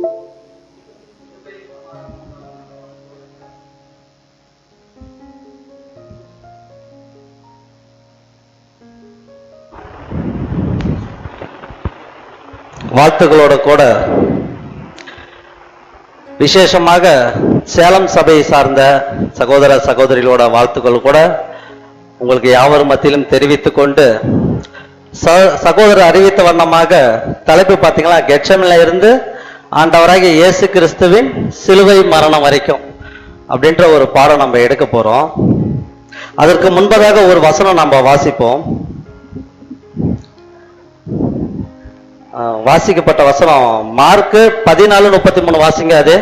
வாழ்த்துக்களோட கூட விசேஷமாக சேலம் சபையை சார்ந்த சகோதர சகோதரிகளோட வாழ்த்துக்கள் கூட உங்களுக்கு யாவரும் மத்தியிலும் தெரிவித்துக் கொண்டு சகோதரர் அறிவித்த வண்ணமாக தலைப்பு பார்த்தீங்களா, கெட்செமனில இருந்து ஆண்டவராகிய இயேசு கிறிஸ்துவின் சிலுவை மரணம் வரைக்கும் அப்படின்ற ஒரு பாடம் நம்ம எடுக்க போறோம். அதற்கு முன்பதாக ஒரு வசனம் நம்ம வாசிப்போம். வாசிக்கப்பட்ட வசனம் மார்க் 14:33 வாசிங்க. அது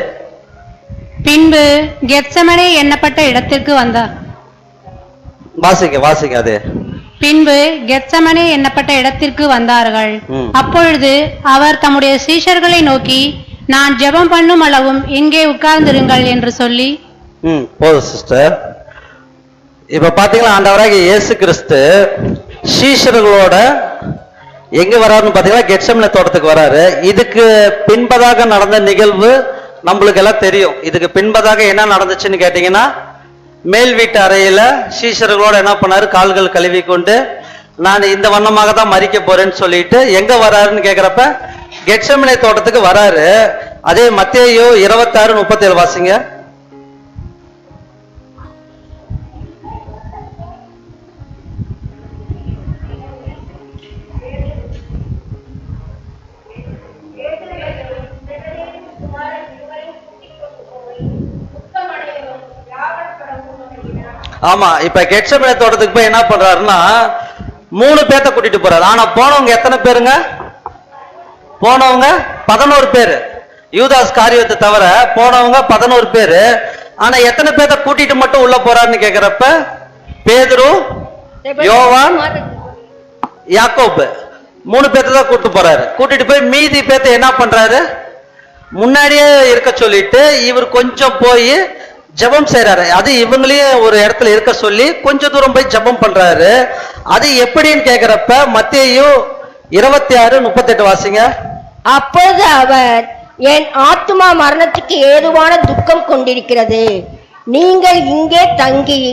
பின்பு கெத்செமனே எண்ணப்பட்ட இடத்திற்கு வந்தார். வாசிங்க அது பின்பு கெத்செமனே எண்ணப்பட்ட இடத்திற்கு வந்தார்கள். அப்பொழுது அவர் தம்முடைய சீஷர்களை நோக்கி, நான் ஜெபம் பண்ணும் அளவும் இங்கே உட்கார்ந்திருங்கள் என்று சொல்லி. போதும் சிஸ்டர். இப்ப பாத்தீங்களா, ஆண்டவராகிய இயேசு கிறிஸ்து சீஷர்களோட எங்க வராருன்னு பாத்தீங்கன்னா கெட்செமனே தோட்டத்துக்கு வராரு. இதுக்கு பின்பதாக நடந்த நிகழ்வு நம்மளுக்கு எல்லாம் தெரியும். இதுக்கு பின்பதாக என்ன நடந்துச்சுன்னு கேட்டீங்கன்னா, மேல் வீட்டு அறையில சீஷர்களோட என்ன பண்ணாரு, கால்கள் கழுவி கொண்டு நான் இந்த வண்ணமாக தான் மரிக்க போறேன்னு சொல்லிட்டு எங்க வராருன்னு கேக்குறப்ப கெட்செமனே தோட்டத்துக்கு வராரு. அதே மத்தேயு 26:37 வாசிங்க. ஆமா, இப்ப கெட்செமனே தோட்டத்துக்கு போய் என்ன பண்றாருன்னா 3 பேர்த்த கூட்டிட்டு போறாரு. ஆனா போனவங்க எத்தனை பேருங்க? போனவங்க 11 பேரு. யூதாஸ் காரியத்தை தவிர போனவங்க 11 பேரு. ஆனா எத்தனை பேர்த்த கூட்டிட்டு மட்டும் உள்ள போறாருன்னு கேக்குறப்ப பேதுரு, யோவான், யாக்கோபு 3 பேர்த்த தான் கூட்டிட்டு போறாரு. கூட்டிட்டு போய் மீதி பேர்த்த என்ன பண்றாரு, முன்னாடியே இருக்க சொல்லிட்டு இவர் கொஞ்சம் போய் ஜெபம் செய்யறாரு. அது இவங்களையும் ஒரு இடத்துல இருக்க சொல்லி கொஞ்ச தூரம் போய் ஜெபம் பண்றாரு. அது எப்படின்னு கேக்குறப்ப மத்தேயு 26:38 வாசிங்க. அப்பொழுது அவர், என் ஆத்துமா மரணத்துக்கு ஏதுவான துக்கம் கொண்டிருக்கிறது, நீங்கள் இங்கே தங்கி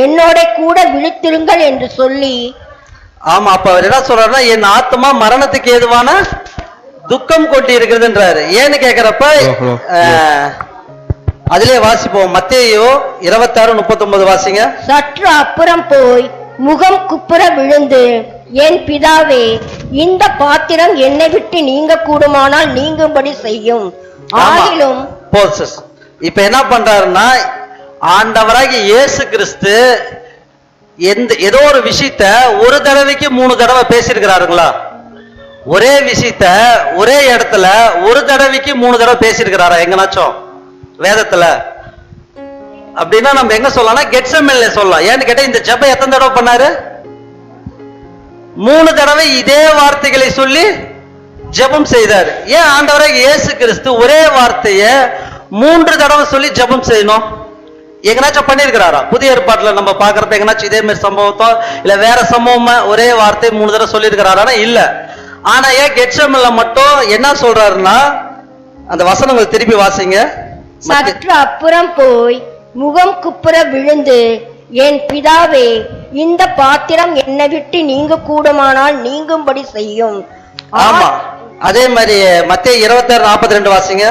என்னோட கூட விழித்திருங்கள் என்று சொல்லி. ஆமா, அப்ப அவர் என்ன சொல்றாருன்னா, என் ஆத்துமா மரணத்துக்கு ஏதுவான துக்கம் கொண்டு இருக்கிறதுன்றாரு. ஏன்னு கேக்குறப்ப அதிலே வாசிப்போம். மத்தேயு 26:39 வாசிங்க. சற்று அப்புறம் போய் முகம் குப்புற விழுந்து, என் பிதாவே, இந்த பாத்திரம் என்னை விட்டு நீங்க கூடுமானால் நீங்கும்படி செய்யும். ஆகிலும் இப்ப என்ன பண்றாருன்னா, ஆண்டவராகிய இயேசு கிறிஸ்து ஏதோ ஒரு விஷயத்த ஒரு தடவைக்கு 3 தடவை பேசியிருக்கிறாருங்களா? ஒரே விஷயத்த ஒரே இடத்துல ஒரு தடவைக்கு 3 தடவை பேசியிருக்கிறாரா எங்கனாச்சும் வேதத்துல? அப்படின்னா நம்ம எங்க சொல்லலாம், கெட்செமனேல சொல்லலாம். ஏன்னு கேட்டா இந்த ஜெபம் எத்தனை தடவை பண்ணாரு? 3 தடவை இதே வார்த்தைகளை சொல்லி ஜெபம் செய்தாரு. ஏன் ஆண்டவராகிய இயேசு கிறிஸ்து ஒரே வார்த்தைய 3 தடவை சொல்லி ஜெபம் செய்யணும்? எங்கனாச்சும் பண்ணிருக்கிறாரா? புதிய ஏற்பாட்டுல நம்ம பாக்குறப்ப எங்கனாச்சும் இதே மாதிரி சம்பவத்தோ இல்ல வேற சம்பவமா ஒரே வார்த்தை 3 தடவை சொல்லி இருக்கிறாரா? இல்ல. ஆனா ஏன் கெட்செமனேல மட்டும் என்ன சொல்றாருன்னா, அந்த வசனங்கள் திருப்பி வாசிங்க. சற்று அப்புறம் போய் முகம் குப்புற விழுந்து, என் பிதாவே, இந்த பாத்திரம் என்னை விட்டு நீங்க கூடுமானால் நீங்கும்படி செய்யும். ஆமா, அதே மாதிரி மத்தேயு 26:42 வாசிங்க.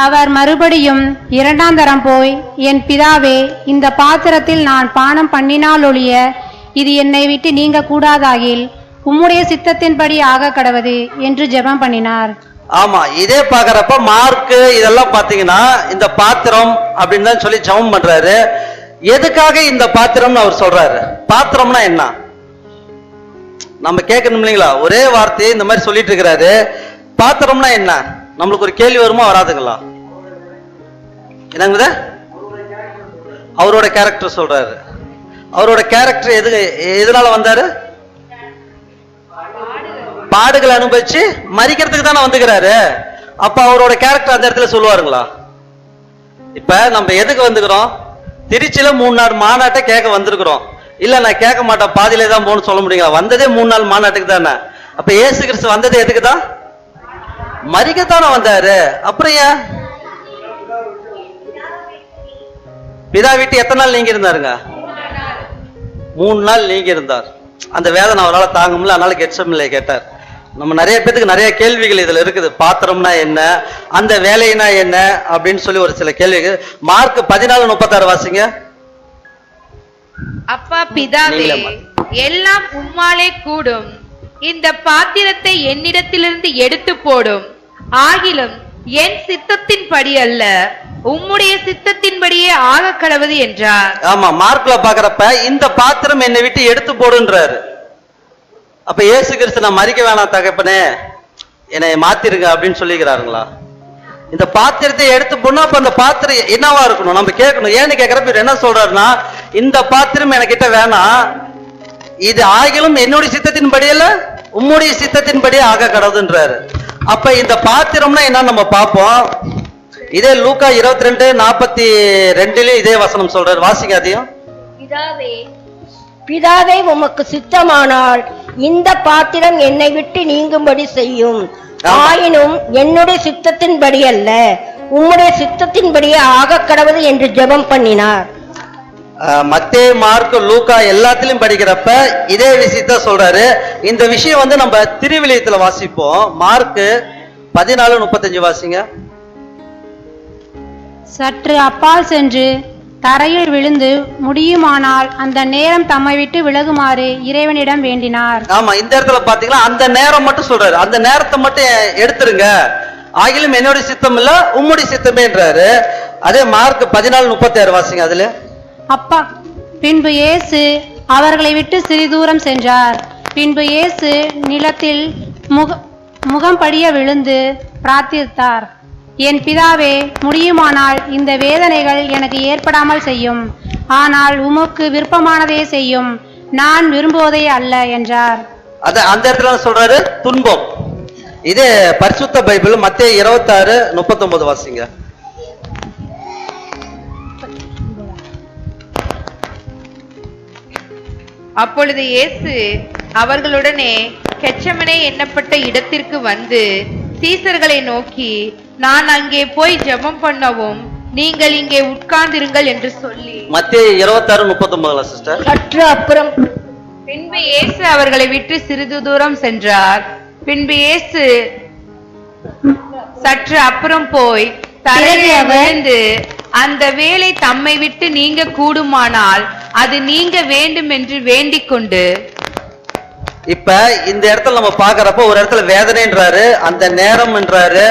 அவர் மறுபடியும் 2ஆம் தரம் போய், என் பிதாவே, இந்த பாத்திரத்தில் நான் பானம் பண்ணினால் ஒழிய இது என்னை விட்டு நீங்க கூடாதாகில் உம்முடைய சித்தத்தின்படி ஆக கடவது என்று ஜெபம் பண்ணினார். ஆமா, இதே பாக்குறப்ப மார்க் இதெல்லாம் பாத்தீங்கன்னா இந்த பாத்திரம் அப்படின்னு தான் சொல்லி ஜெபம் பண்றாரு. எதுக்காக இந்த பாத்திரம்னு அவர் சொல்றாரு? பாத்திரம்னா என்ன நம்ம கேட்கணும் இல்லைங்களா? ஒரே வார்த்தையை இந்த மாதிரி சொல்லிட்டு இருக்கிறாரு. பாத்திரம்னா என்ன? நம்மளுக்கு ஒரு கேள்வி வருமா வராதுங்களா? என்னங்க, அவரோட கேரக்டர் சொல்றாரு. அவரோட கேரக்டர் எதனால வந்தாரு? பாடுகளை அனுபவிச்சு மரிக்கிறதுக்கு தானே வந்துக்கிறாரு. அப்ப அவரோட கேரக்டர் அந்த இடத்துல சொல்லுவாருங்களா? இப்ப நம்ம எதுக்கு வந்துக்கிறோம்? திருச்சியில 3 நாள் மாநாட்டை கேட்க வந்திருக்கிறோம். இல்ல நான் கேட்க மாட்டேன், பாதியிலே தான் போகணும்னு சொல்ல முடியுங்களா? வந்ததே 3 நாள் மாநாட்டுக்கு தானே. அப்ப இயேசு கிறிஸ்து வந்தது எதுக்குதான்? மரிக்கத்தானே வந்தாரு. அப்புறம் ஏன் பிதா விட்டு எத்தனை நாள் நீங்க இருந்தாருங்க? 3 நாள் நீங்க இருந்தார். அந்த வேதனை அவரால் தாங்க முடியல, அதனால கெட்சமேனிலே கேட்டார். நம்ம நிறைய பேத்துக்கு நிறைய கேள்விகள் இதுல இருக்குது. பாத்திரம்னா என்ன, அந்த வேலைனா என்ன அப்படின்னு சொல்லி ஒரு சில கேள்விகள். மார்க் 14:36 வாசிங்க. அப்பா பிதாவே, எல்லாம் உம்மாலே கூடும். இந்த பாத்திரத்தை என்னிடத்திலிருந்து எடுத்து போடும். ஆகிலும் என் சித்தத்தின்படி அல்ல, உம்முடைய சித்தத்தின்படியே ஆக கடவுது என்றார். ஆமா, மார்க்ல பாக்குறப்ப இந்த பாத்திரம் என்னை விட்டு எடுத்து போடுன்றாரு. அப்ப இயேசு கிறிஸ்து நான் மரிக்க வேணாம் தகப்பனே, என்னை மாத்திருங்க அப்படின்னு சொல்லிக்கிறாருங்களா? இந்த பாத்திரத்தை எடுத்து போனா அப்ப அந்த பாத்திரம் என்னவா இருக்கணும் நம்ம கேட்கணும். ஏன்னு கேட்கிறப்ப என்ன சொல்றாருன்னா, இந்த பாத்திரம் என்கிட்ட வேணாம், இது ஆகிலும் என்னுடைய சித்தத்தின்படி அல்ல, உம்முடைய சித்தத்தின்படியே ஆக கடவுதுன்றாரு. அப்ப இந்த பாத்திரம்னா என்ன நம்ம பார்ப்போம். இதே லூக்கா 22:42 இதே வசனம் சொல்றாரு. வாசிங்க அதையும். பிதாவே உமக்கு சித்தமானால் இந்த பாத்திரம் என்னை விட்டு நீங்கும்படி செய்யும். ஆயினும் என்னுடைய சித்தத்தின்படி அல்ல, உம்முடைய சித்தத்தின்படியே ஆக கடவுது என்று ஜெபம் பண்ணினார். மத்தேயு, மார்க், லூக்கா எல்லாத்திலும் படிக்கிறப்ப இதே விஷயத்த சொல்றாரு. இந்த விஷயம் நம்ம திருவிழியத்துல வாசிப்போம். மார்க் 14:35 வாசிங்க. சற்று அப்பால் சென்று தரையில் விழுந்து முடியுமானால் அந்த நேரம் தம்மை விட்டு விலகுமாறு இறைவனிடம் வேண்டினார். ஆமா, இந்த இடத்துல பாத்தீங்கன்னா அந்த நேரம் மட்டும் சொல்றாரு. அந்த நேரத்தை மட்டும் எடுத்துருங்க, ஆகிலும் என்னுடைய சித்தம் இல்ல, உம்முடைய சித்தமேன்றாரு. அதே மார்க் 14:36 வாசிங்க. அதுல அப்பா பின்பு இயேசு அவர்களை விட்டு சிறிது தூரம் சென்றார். பின்பு இயேசு நிலத்தில் முகம் படிய விழுந்து பிரார்த்தித்தார். என் பிதாவே, முடியுமானால் இந்த வேதனைகள் எனக்கு ஏற்படாமல் செய்யும், ஆனால் உமக்கு விருப்பமானதே செய்யும், நான் விரும்புவதே அல்ல என்றார். அந்த இடத்துல சொல்றாரு துன்பம். இதே பரிசுத்த பைபிள் மத்தேயு 26:39 வாசிங்க. அப்பொழுது இயேசு அவர்களுடனே கெச்சமனே எண்ணப்பட்ட இடத்திற்கு வந்து சீசர்களை நோக்கி, நான் அங்கே போய் ஜெபம் பண்ணவும் நீங்கள் இங்கே உட்கார்ந்திருங்கள் என்று சொல்லி. மத்தேயு 26:39 சிஸ்டர். சற்று அப்புறம் பின்பு இயேசு அவர்களை விட்டு சிறிது தூரம் சென்றார். பின்பு இயேசு சற்று அப்புறம் போய் தரையில் விழுந்து, அந்த வேலை தம்மை விட்டு நீங்க கூடுமானால் அது நீங்க வேண்டும் என்று வேண்டிக் கொண்டு. இப்ப இந்த இடத்துல நம்ம பாக்குறப்ப ஒரு இடத்துல வேதனைன்றாரு, அந்த நேரம் என்றாரு.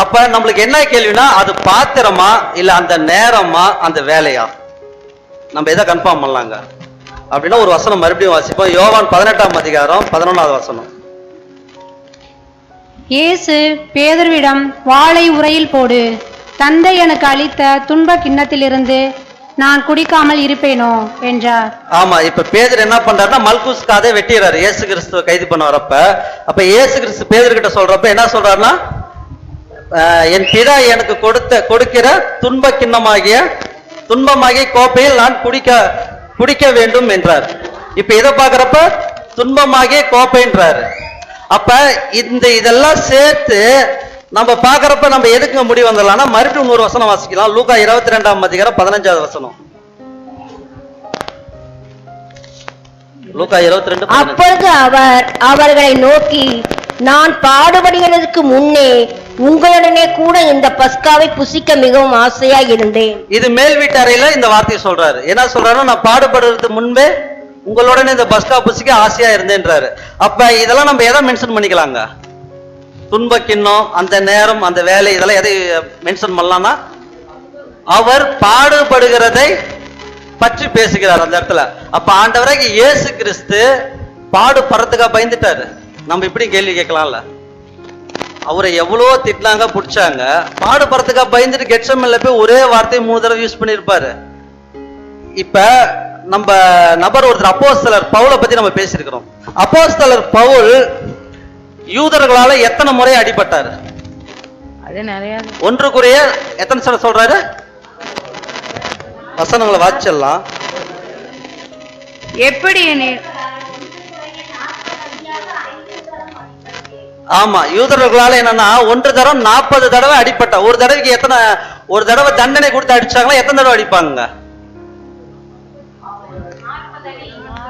அப்ப நம்மளுக்கு என்ன கேள்வினா, அது பாத்திரமா இல்ல அந்த நேரமா அந்த வேலையா? நம்ம எதை கன்ஃபார்ம் பண்ணலாங்க அப்படின்னா ஒரு வசனம் மறுபடியும் வாசிப்போம். யோவான் 18:11 வசனம். இயேசு பேதுருவிடம், வாளை உறையில் போடு, தந்தை எனக்கு அளித்த துன்ப கிண்ணத்திலிருந்து நான் குடிக்காமல் இருப்பேனோ என்றார். ஆமா, இப்ப பேதுரு என்ன பண்றாருன்னா மல்குஸ் காதை வெட்டிடுறாரு இயேசு கிறிஸ்துவ கைது பண்ண வரப்ப. அப்ப இயேசு கிறிஸ்து பேதுரு கிட்ட சொல்றப்ப என்ன சொல்றாருன்னா, என் பிதா எனக்கு கொடுக்கிற துன்பமாகிய கோப்பையில் நான் குடிக்க வேண்டும் என்றார். இப்ப இதை பாக்குறப்ப துன்பமாகிய கோப்பைன்றாரு. அப்ப இதெல்லாம் சேர்த்து நம்ம பாக்குறப்ப நம்ம எதுக்கு முடிவு வந்துடலாம்னா, மறுபடியும் ஒரு வசனம் வாசிக்கலாம். லூக்கா 22:15 வசனம். லூக்கா 22:15. அப்பொழுது அவர் அவர்களை நோக்கி, நான் பாடுபடுகிறதுக்கு முன்னே உங்களுடனே கூட இந்த பஸ்காவை புசிக்க மிகவும் ஆசையா இருந்தேன். இது மேல் வீட்டு அறையில இந்த வார்த்தையை சொல்றாரு. என்ன சொல்றாருன்னா, நான் பாடுபடுறதுக்கு முன்பே உங்களுடனே இந்த பஸ்கா புசிக்க ஆசையா இருந்தேன்றாரு. அப்ப இதெல்லாம் நம்ம எதை மென்ஷன் பண்ணிக்கலாங்க? துன்ப கிண்ணம், அந்த நேரம், அந்த வேலை, இதெல்லாம் எதை மென்ஷன் பண்ணலாம்னா, அவர் பாடுபடுகிறதை பற்றி பேசுகிறார் அந்த இடத்துல. அப்ப ஆண்டவராக இயேசு கிறிஸ்து பாடுபடுறதுக்காக பயந்துட்டாரு. நம்ம இப்படி கேள்வி கேட்கலாம்ல, அவரை எவ்வளவோ திட்டினாங்க, பிடிச்சாங்க, பாடுபடுறதுக்காக பயந்துட்டு கெட்சமேனில போய் ஒரே வார்த்தையை 3 தடவை யூஸ் பண்ணியிருப்பாரு. இப்ப நம்ம நபர் ஒருத்தர் அப்போஸ்தலர் பவுலை பத்தி நம்ம பேசியிருக்கிறோம். அப்போஸ்தலர் பவுல் யூதர்களால எத்தனை முறை அடிபட்டாரு? அது நிறைய. 1 கொரிந்தியர் எத்தனை சொல்றாரு? வசனங்களை வாசிச்சிடலாம். எப்படி ஆமா, யூதர்களால என்னன்னா 1 தரம் 40 தடவை அடிப்பட்ட. ஒரு தடவைக்கு எத்தனை, ஒரு தடவை தண்டனை கொடுத்து அடிச்சாங்களா, எத்தனை தடவை அடிப்பாங்க?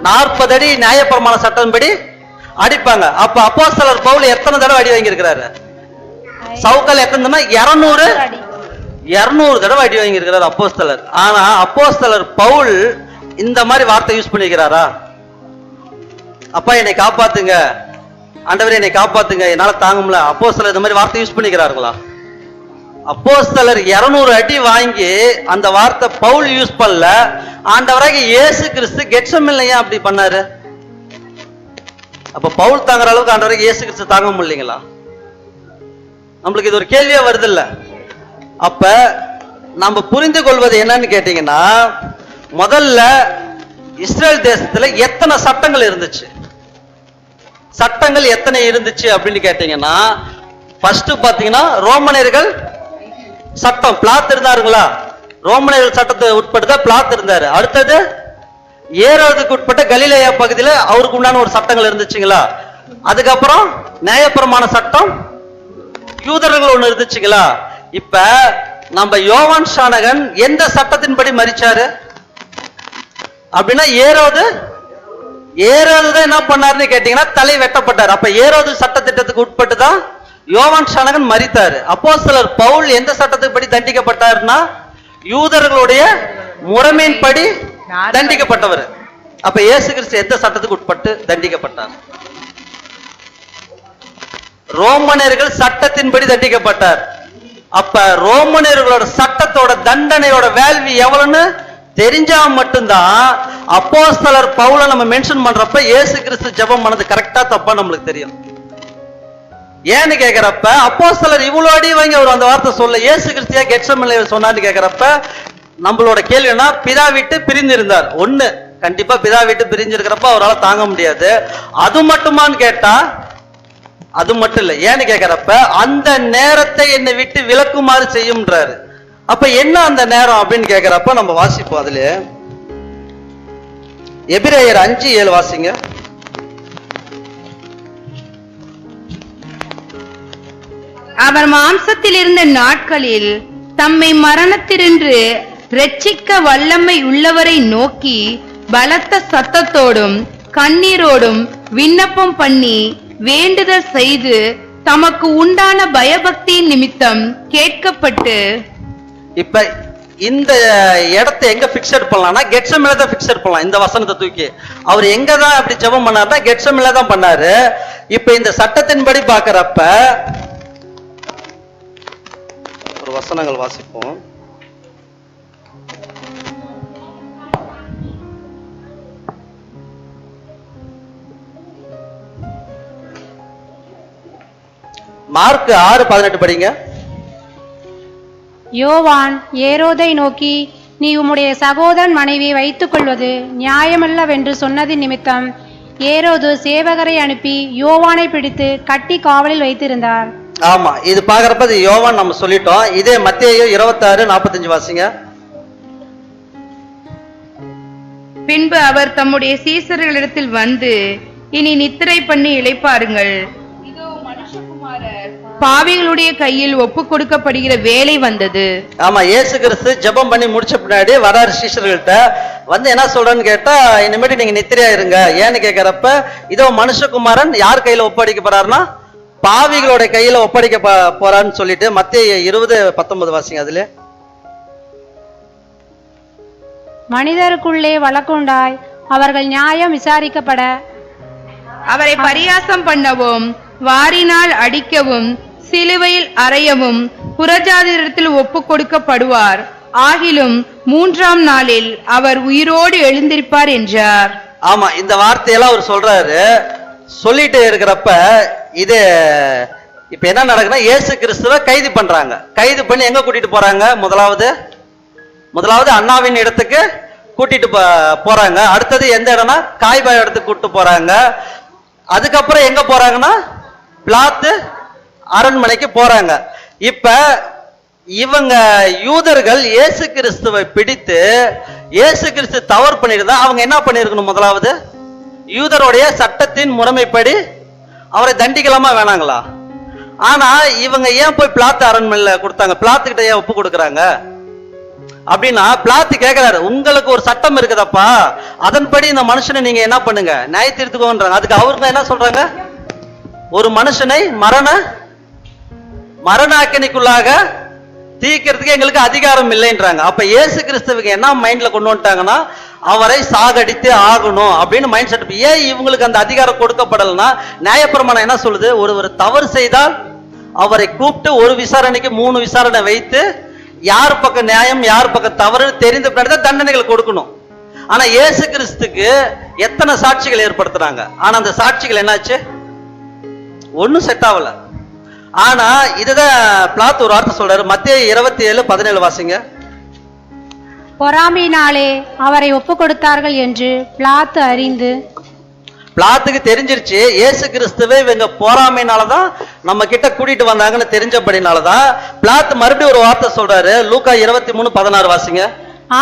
40 அடி நியாயப்பிரமாண சட்டத்தின்படி அடிப்பாங்க. அப்ப அப்போஸ்தலர் பவுல் எத்தனை தடவை அடி வாங்கி இருக்கிறாரு? சவுக்கால் எத்தனை? 200 தடவை அடி வாங்கி இருக்கிறார் அப்போஸ்தலர். ஆனா அப்போஸ்தலர் பவுல் இந்த மாதிரி வார்த்தை யூஸ் பண்ணிக்கிறாரா? அப்பா என்னை காப்பாத்துங்க, ஆண்டவரே என்னை காப்பாத்துங்க, என்னால தாங்க முடியல, அப்போஸ்தலர் இந்த மாதிரி வார்த்தை யூஸ் பண்ணிக்கிறார்களா? அப்போஸ்தலர் 200 அடி வாங்கி அந்த வார்த்தை பவுல் யூஸ் பண்ணல. ஆண்டவராக இயேசு கிறிஸ்து கெட்செமனேல ஏன் அப்படி பண்ணாரு? அப்ப பவுல் தாங்குற அளவுக்கு ஆண்டவராக இயேசு கிறிஸ்து தாங்க முடியலைங்களா? நம்மளுக்கு இது ஒரு கேள்வியா வருது இல்ல? அப்ப நம்ம புரிந்து கொள்வது என்னன்னு கேட்டீங்கன்னா, முதல்ல இஸ்ரேல் தேசத்துல எத்தனை சட்டங்கள் இருந்துச்சு? சட்டங்கள் எத்தனை இருந்துச்சு அப்படின்னு கேட்டீங்கன்னா, ஃபர்ஸ்ட் பாத்தீங்கன்னா ரோமனியர்கள் சட்டம் பிளாத் இருந்தாருங்களா? ரோமனியர்கள் சட்டத்தை உட்பட்டு தான் பிளாத் இருந்தாரு. அடுத்தது ஏரோதுக்கு உட்பட்ட கலிலேயா பகுதியில அவருக்கு உண்டான ஒரு சட்டங்கள் இருந்துச்சுங்களா? அதுக்கப்புறம் நியாயப்பிரமாண சட்டம் யூதர்கள் ஒண்ணு இருந்துச்சுங்களா? இப்ப நம்ம யோவான் ஸ்நானகன் எந்த சட்டத்தின்படி மரிச்சாரு அப்படின்னா, ஏரோது தான் என்ன பண்ணாருன்னு கேட்டீங்கன்னா தலை வெட்டப்பட்டார். அப்ப ஏரோது சட்டத்திட்டத்துக்கு உட்பட்டு தான் யோவான் ஸ்நானகன் மரித்தாரு. அப்போஸ்தலர் பவுல் எந்த சட்டத்துக்கு தண்டிக்கப்பட்டார்னா, யூதர்களுடைய முறைமையின்படி தண்டிக்கப்பட்டவர். அப்ப இயேசு கிறிஸ்து எந்த சட்டத்துக்கு உட்பட்டு தண்டிக்கப்பட்டார்? ரோமனியர்கள் சட்டத்தின்படி தண்டிக்கப்பட்டார். அப்ப ரோமனியர்களோட சட்டத்தோட தண்டனையோட வேல்வி எவ்வளவுன்னு தெரிஞ்சா மட்டும்தான் அப்போஸ்தலர் பவுலை நம்ம மென்ஷன் பண்றப்ப இயேசு கிறிஸ்து ஜெபம் பண்ணது கரெக்டா தப்பா நம்மளுக்கு தெரியும். ஏன்னு கேக்குறப்ப அப்போஸ்தலர் இவ்வளவு அடி வாங்கி அவர் அந்த வார்த்தை சொல்ல இயேசு கிறிஸ்தியா கெட்செமனேல சொன்னான்னு கேக்குறப்ப நம்மளோட கேள்வினா, பிதா விட்டு பிரிந்து இருந்தார். ஒண்ணு, கண்டிப்பா பிதா விட்டு பிரிஞ்சிருக்கிறப்ப அவரால் தாங்க முடியாது. அது மட்டுமான்னு கேட்டா அது மட்டும் இல்ல. ஏன்னு கேக்குறப்ப அந்த நேரத்தை என்னை விட்டு விலக்குமாறு செய்யும்ன்றாரு. அப்ப என்ன அந்த நேரம் அப்படின்னு கேக்குறப்ப நம்ம வாசிப்போம். அதுல எபிரேயர் 5:7 வாசிங்க. அவர் மாம்சத்தில் இருந்த நாட்களில் தம்மை மரணத்தினின்று இரட்சிக்க வல்லமை உள்ளவரை நோக்கி பலத்த சத்தத்தோடும் கண்ணீரோடும் விண்ணப்பம் பண்ணி வேண்டுதல் செய்து தமக்கு உண்டான பயபக்தியின் நிமித்தம் கேட்கப்பட்டு. இப்ப இந்த இடத்தை எங்க பிக்சர் பண்ணலாம்னா கெட்செமனேல தான் பிக்சர் பண்ணலாம். இந்த வசனத்தை தூக்கி அவர் எங்க தான் அப்படி ஜெபம் பண்ணாருன்னா கெட்செமனேல தான் பண்ணாரு. இப்ப இந்த சட்டத்தின்படி பாக்குறப்ப ஒரு வசனங்கள் வாசிப்போம். மார்க் 6:18 படிங்க. யோவான் ஏரோதை நோக்கி, நீ உம்முடைய சகோதரன் மனைவியை வைத்துக் கொள்வது நியாயமல்லவென்று சொன்னதின் நிமித்தம் ஏரோது சேவகரை அனுப்பி யோவானை பிடித்து கட்டி காவலில் வைத்திருந்தார். ஆமா, இது பாக்குறப்ப இது யோவான் நம்ம சொல்லிட்டோம். இதே மத்தேயு 26:45 வாசிங்க. பின்பு அவர் தம்முடைய சீசர்களிடத்தில் வந்து, இனி நித்திரை பண்ணி இளைப்பாருங்கள், இதோ மனுஷகுமாரர் பாவிகளுடைய கையில் ஒப்பு கொடுக்கப்படுகிற வேலை வந்தது. ஆமா, இயேசு கிறிஸ்து ஜெபம் பண்ணி முடிச்ச பின்னாடி வராரு சீஷர்கள்ட்ட வந்து என்ன சொல்றேன்னு கேட்டா, இனிமேட்டு நீங்க நித்திரையா இருங்க. ஏன்னு கேட்கிறப்ப இதோ மனுஷகுமாரன் யார் கையில ஒப்படைக்கப்படுறாருன்னா பாவிகளோட கையில ஒப்படைக்க போறான்னு சொல்லிட்டு மத்தேயு 20:19 வாசிங்க. அதுல மனிதருக்குள்ளே வழக்குண்டாய் அவர்கள் நியாயம் விசாரிக்கப்பட அவரை பரியாசம் பண்ணவும் வாரினால் அடிக்கவும் சிலுவையில் அறையவும் புறஜாதியரிடத்தில் ஒப்பு கொடுக்கப்படுவார். ஆகிலும் 3ஆம் நாளில் அவர் உயிரோடு எழுந்திருப்பார் என்றார். ஆமா, இந்த வார்த்தையெல்லாம் அவர் சொல்றாரு. சொல்லிட்டு இருக்கிறப்ப இது இப்ப என்ன நடக்குதுன்னா, இயேசு கிறிஸ்துவை கைது பண்றாங்க. கைது பண்ணி எங்க கூட்டிட்டு போறாங்க? முதலாவது அண்ணாவின் இடத்துக்கு கூட்டிட்டு போறாங்க. அடுத்தது எந்த இடம்னா காய்பாய் இடத்துக்கு கூட்டிட்டு போறாங்க. அதுக்கப்புறம் எங்க போறாங்கன்னா பிலாத்து அரண்மனைக்கு போறாங்க. இப்ப இவங்க யூதர்கள் இயேசு கிறிஸ்துவை பிடித்து இயேசு கிறிஸ்து தவறு பண்ணிருந்தா அவங்க என்ன பண்ணிருக்கணும்? முதலாவது யூதருடைய சட்டத்தின் முறைமைப்படி அவரை தண்டிக்கலாமா வேணாங்களா? ஆனா இவங்க ஏன் போய் பிளாத்து அரண்மனையில கொடுத்தாங்க? பிளாத்து கிட்ட ஏன் ஒப்பு கொடுக்குறாங்க அப்படின்னா, பிளாத்து கேட்கிறாரு, உங்களுக்கு ஒரு சட்டம் இருக்குதப்பா, அதன்படி இந்த மனுஷனை நீங்க என்ன பண்ணுங்க, நியாய தீர்த்துக்கோன்றாங்க. அதுக்கு அவருக்கு என்ன சொல்றாங்க? ஒரு மனுஷனை மரண அக்கினிக்குள்ளாக தீக்கிறதுக்கு எங்களுக்கு அதிகாரம் இல்லைன்றாங்க. அப்ப இயேசு கிறிஸ்துவுக்கு என்ன மைண்ட்ல கொண்டு வந்துட்டாங்கன்னா, அவரை சாகடித்து ஆகணும் அப்படின்னு மைண்ட் செட். ஏன் இவங்களுக்கு அந்த அதிகாரம் கொடுக்கப்படலைன்னா, நியாயப்பிரமாணம் என்ன சொல்லுது? ஒரு தவறு செய்தால் அவரை கூப்பிட்டு ஒரு விசாரணைக்கு 3 விசாரணை வைத்து யார் பக்கம் நியாயம் யார் பக்கம் தவறுன்னு தெரிந்த பின்னாடி தான் தண்டனைகள் கொடுக்கணும். ஆனா இயேசு கிறிஸ்துக்கு எத்தனை சாட்சிகள் ஏற்படுத்துறாங்க, ஆனா அந்த சாட்சிகள் என்னாச்சு? ஒன்னும் செட் ஆகல. ஆனா இதுதான் பிளாத்து ஒரு வார்த்தை சொல்றாரு. மத்தேயு 27:17 வாசிங்க. பொறாமையினாலே அவரை ஒப்பு கொடுத்தார்கள் என்று பிலாத்து அறிந்து. பிளாத்துக்கு தெரிஞ்சிருச்சு இயேசு கிறிஸ்துவை இவங்க பொறாமைனாலதான் நம்ம கிட்ட கூட்டிட்டு வந்தாங்கன்னு தெரிஞ்சபடினாலதான் பிளாத்து மறுபடியும் ஒரு வார்த்தை சொல்றாரு. லூக்கா 23:16 வாசிங்க.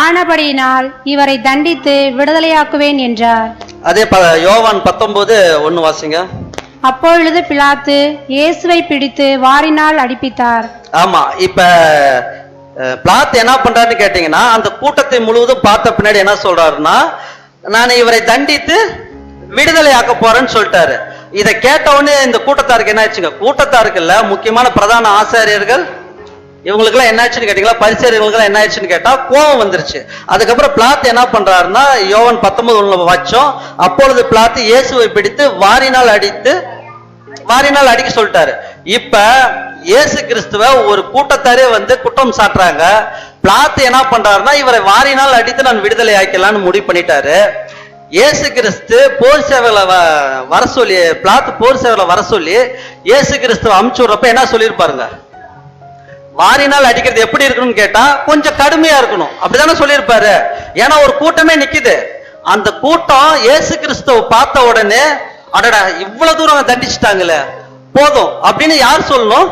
ஆனபடியினால் இவரை தண்டித்து விடுதலையாக்குவேன் என்றார். அதே யோவான் 19:1 வாசிங்க. அப்பொழுது பிலாத்து இயேசுவை பிடித்து வாரினால் அடிப்பித்தார். ஆமா, இப்ப பிளாத்து என்ன பண்றாருன்னு கேட்டீங்கன்னா, அந்த கூட்டத்தை முழுவதும் பார்த்த பின்னாடி என்ன சொல்றாருன்னா, நான் இவரை தண்டித்து விடுதலை ஆக்க போறேன்னு சொல்லிட்டாரு. இதை கேட்ட உடனே இந்த கூட்டத்தாருக்கு என்ன ஆச்சுங்க? கூட்டத்தாருக்கு இல்ல, முக்கியமான பிரதான ஆசாரியர்கள் இவங்களுக்கு எல்லாம் என்ன ஆச்சுன்னு கேட்டீங்களா, பரிசேயர்களுக்கு என்ன ஆச்சுன்னு கேட்டா கோபம் வந்துருச்சு. அதுக்கப்புறம் பிளாத்து என்ன பண்றாருன்னா, யோவான் 19:1 வச்சோம். அப்பொழுது பிளாத்து இயேசுவை பிடித்து வாரினால் அடிக்க சொல்லிட்டாரு. இப்ப இயேசு கிறிஸ்துவ ஒரு கூட்டத்தாரே குற்றம் சாட்டுறாங்க. பிளாத்து என்ன பண்றாருன்னா, இவரை வாரினால் அடித்து நான் விடுதலை ஆக்கலான்னு முடிவு பண்ணிட்டாரு. இயேசு கிறிஸ்து போர் சேவையில வர சொல்லி, பிளாத்து போர் சேவையில வர சொல்லி இயேசு கிறிஸ்துவ அமுச்சு விடுறப்ப என்ன சொல்லியிருப்பாருங்க? வாரினால் அடிக்கிறது எப்படி இருக்கணும்னு கேட்டா கொஞ்சம் கடுமையா இருக்கணும் அப்படிதானே சொல்லியிருப்பாரு. ஏன்னா ஒரு கூட்டமே நிக்குது. அந்த கூட்டம் இயேசு கிறிஸ்துவ பார்த்த உடனே, அடடா இவ்வளவு தூரம் தண்டிச்சுட்டாங்களே போதும் அப்படின்னு யார் சொல்லணும்?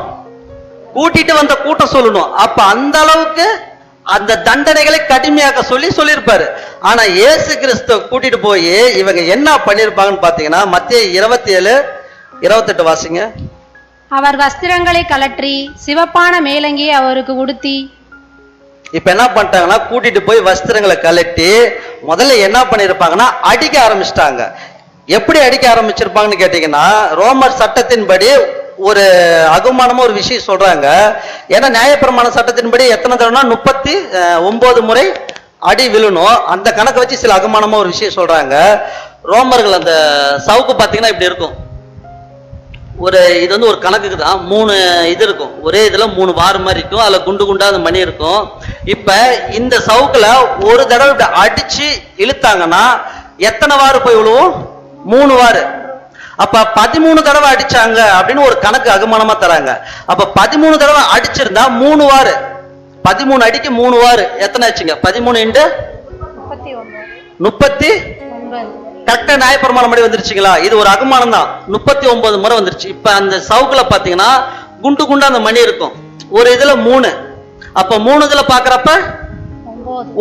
கூட்டிட்டு வந்த கூட்டம் சொல்லணும். அப்ப அந்த அளவுக்கு அந்த தண்டனைகளை கடுமையாக்க சொல்லியிருப்பாரு. ஆனா இயேசு கிறிஸ்துவ கூட்டிட்டு போய் இவங்க என்ன பண்ணிருப்பாங்கன்னு பாத்தீங்கன்னா, மத்தேயு 27:28 வாசிங்க. அவர் வஸ்திரங்களை கலற்றி சிவப்பான மேலங்கியை அவருக்கு உடுத்தி. இப்ப என்ன பண்ணிட்டாங்கன்னா, கூட்டிட்டு போய் வஸ்திரங்களை கலட்டி முதல்ல என்ன பண்ணிருப்பாங்கன்னா அடிக்க ஆரம்பிச்சிட்டாங்க. எப்படி அடிக்க ஆரம்பிச்சிருப்பாங்கன்னு கேட்டீங்கன்னா, ரோமர் சட்டத்தின்படி ஒரு அகுமானமா ஒரு விஷயம் சொல்றாங்க. ஏன்னா நியாயப்பிரமாண சட்டத்தின்படி எத்தனை தடவைனா 39 முறை அடி விழணும். அந்த கணக்கு வச்சு சில அகுமானமா ஒரு விஷயம் சொல்றாங்க. ரோமர்கள் அந்த சவுக்கு பாத்தீங்கன்னா இப்படி இருக்கும். இது ஒரு கணக்குக்கு தான் 3 இது இருக்கும். ஒரே இதுல 3 வார் மாதிரி இருக்கும். அதுல குண்டு குண்டா அந்த மணி இருக்கும். இப்ப இந்த சவுக்குல ஒரு தடவை இப்படி அடிச்சு இழுத்தாங்கன்னா எத்தனை வாரு போய் விழுவும்? 3 வாரு. அப்ப 13 தடவை அடிச்சாங்க அப்படின்னு ஒரு கணக்கு அகுமானமா தராங்க. அப்ப 13 தடவை அடிச்சிருந்தா 3 வாரு, 13 அடிக்கு 3 வாரு எத்தனை ஆச்சுங்க? 13 × 30 கரெக்டா நியாயப்பிரமாணம் படி வந்துருச்சுங்களா? இது ஒரு அகுமானம் தான். 39 முறை வந்துருச்சு. இப்ப அந்த சவுக்குல பாத்தீங்கன்னா குண்டு குண்டா அந்த மணி இருக்கும். ஒரு இதுல 3, அப்ப 3 இதுல பாக்குறப்ப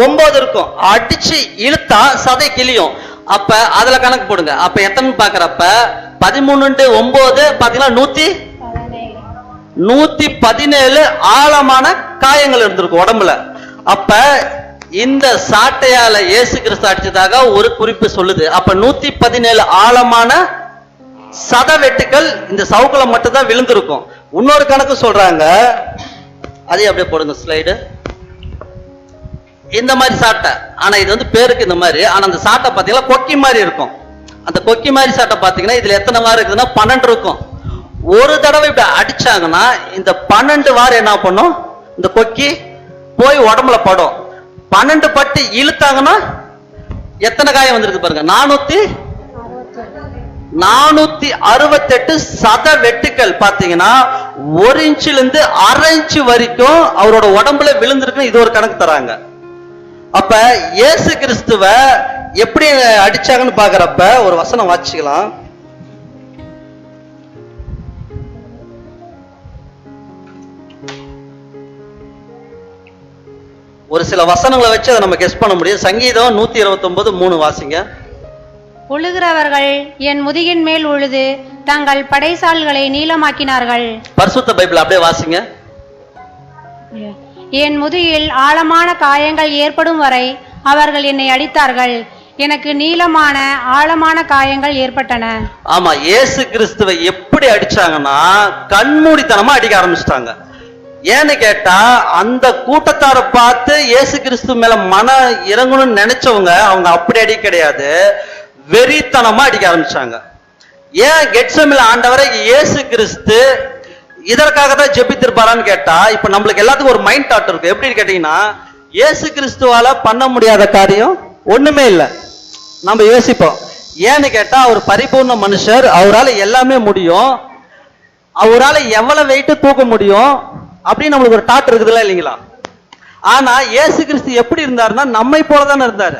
9 இருக்கும். அடிச்சு இழுத்தா சதை கிளியும். அப்ப அதுல கணக்கு போடுங்க. அப்ப எத்தனை பாக்குறப்ப 13 × 9 பாத்தீங்கன்னா 117 ஆழமான காயங்கள் இருந்திருக்கும் உடம்புல. அப்ப இந்த சாட்டையால இயேசு கிறிஸ்து அடிச்சதாக ஒரு குறிப்பு சொல்லுது. அப்ப 117 ஆழமான சத வெட்டுக்கள் இந்த சவுக்குல மட்டும் தான் விழுந்திருக்கும். இன்னொரு கணக்கு சொல்றாங்க, அதே அப்படியே போடுங்க ஸ்லைடு. இந்த மாதிரி சாட்டை, ஆனா இது பேருக்கு இந்த மாதிரி, ஆனா அந்த சாட்டை பாத்தீங்கன்னா கொக்கி மாதிரி இருக்கும். அந்த கொக்கி மாதிரி சாட்டை பாத்தீங்கன்னா இதுல எத்தனை வாரம் இருக்குதுன்னா 12 இருக்கும். ஒரு தடவை இப்படி அடிச்சாங்கன்னா இந்த 12 வாரம் என்ன பண்ணும்? இந்த கொக்கி போய் உடம்புல படும். 12 பட்டு இழுத்தாங்கன்னா எத்தனை காயம் வந்திருக்கு பாருங்க? 468 சத வெட்டுக்கள் பாத்தீங்கன்னா 1 இன்ச்சில இருந்து 1/2 இன்ச்சு வரைக்கும் அவரோட உடம்புல விழுந்திருக்கு. இது ஒரு கணக்கு தராங்க. அப்ப இயேசு கிறிஸ்துவ எப்படி அடிச்சாங்கன்னு பாக்குறப்ப ஒரு வசனம் வாசிக்கலாம். ஒரு சில வசனங்களை வச்சு அதை நம்ம கெஸ் பண்ண முடியும். சங்கீதம் 129:3 வாசிங்க. உழுகிறவர்கள் என் முதுகின் மேல் உழுது தங்கள் படைசால்களை நீளமாக்கினார்கள். பரிசுத்த பைபிள் அப்படியே வாசிங்க. என் முதுகில் ஆழமான காயங்கள் ஏற்படும் வரை அவர்கள் என்னை அடித்தார்கள். எனக்கு நீளமான ஆழமான காயங்கள் ஏற்பட்டன. ஆமா, இயேசு கிறிஸ்துவை எப்படி அடிச்சாங்கன்னா கண்மூடித்தனமா அடிக்க ஆரம்பிச்சிட்டாங்க. ஏன்னு கேட்டா அந்த கூட்டத்தாரை பார்த்து இயேசு கிறிஸ்து மேல மன இறங்கணும்னு நினைச்சவங்க அவங்க அப்படி அடி கிடையாது, வெறித்தனமா அடிக்க ஆரம்பிச்சாங்க. ஏன் கெட்செமனே ஆண்டவரை இயேசு கிறிஸ்து இதற்காக தான் ஜெபித்திருப்பாரான்னு கேட்டா, இப்ப நம்மளுக்கு எல்லாத்துக்கும் ஒரு மைண்ட் தாட் இருக்கு. எப்படின்னு கேட்டீங்கன்னா, இயேசு கிறிஸ்துவால பண்ண முடியாத காரியம் ஒண்ணுமே இல்லை நம்ம யோசிப்போம். ஏன்னு கேட்டா அவர் பரிபூர்ண மனுஷர், அவரால் எல்லாமே முடியும், அவரால் எவ்வளவு வெயிட் தூக்க முடியும் அப்படின்னு நம்மளுக்கு ஒரு தாட் இருக்குதுல்ல இல்லைங்களா? ஆனா இயேசு கிறிஸ்து எப்படி இருந்தாருன்னா நம்மை போல தானே இருந்தாரு.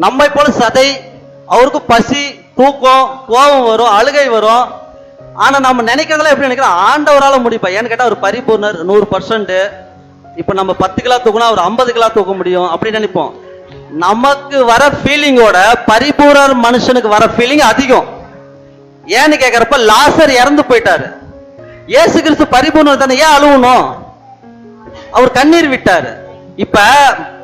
நம்மை போல சதை, அவருக்கு பசி, தூக்கம், கோபம் வரும், அழுகை வரும். ஆனா நம்ம நினைக்கிறதெல்லாம் எப்படி நினைக்கிறோம், ஆண்டவரால முடிப்பா. ஏன்னு கேட்டா அவர் பரிபூர்ணர், 100%. இப்ப நம்ம 10 கிலோ தூக்கணும், அவர் 50 கிலோ தூக்க முடியும் அப்படின்னு நினைப்போம். நமக்கு வர ஃபீலிங்கோட பரிபூர்ண மனுஷனுக்கு வர ஃபீலிங் அதிகம். ஏன்னு கேட்கிறப்ப லாசர் இறந்து போயிட்டாரு, இயேசு கிறிஸ்து பரிபூர்ணர் தானே, ஏன் அழுவணும்? அவர் கண்ணீர் விட்டாரு. இப்ப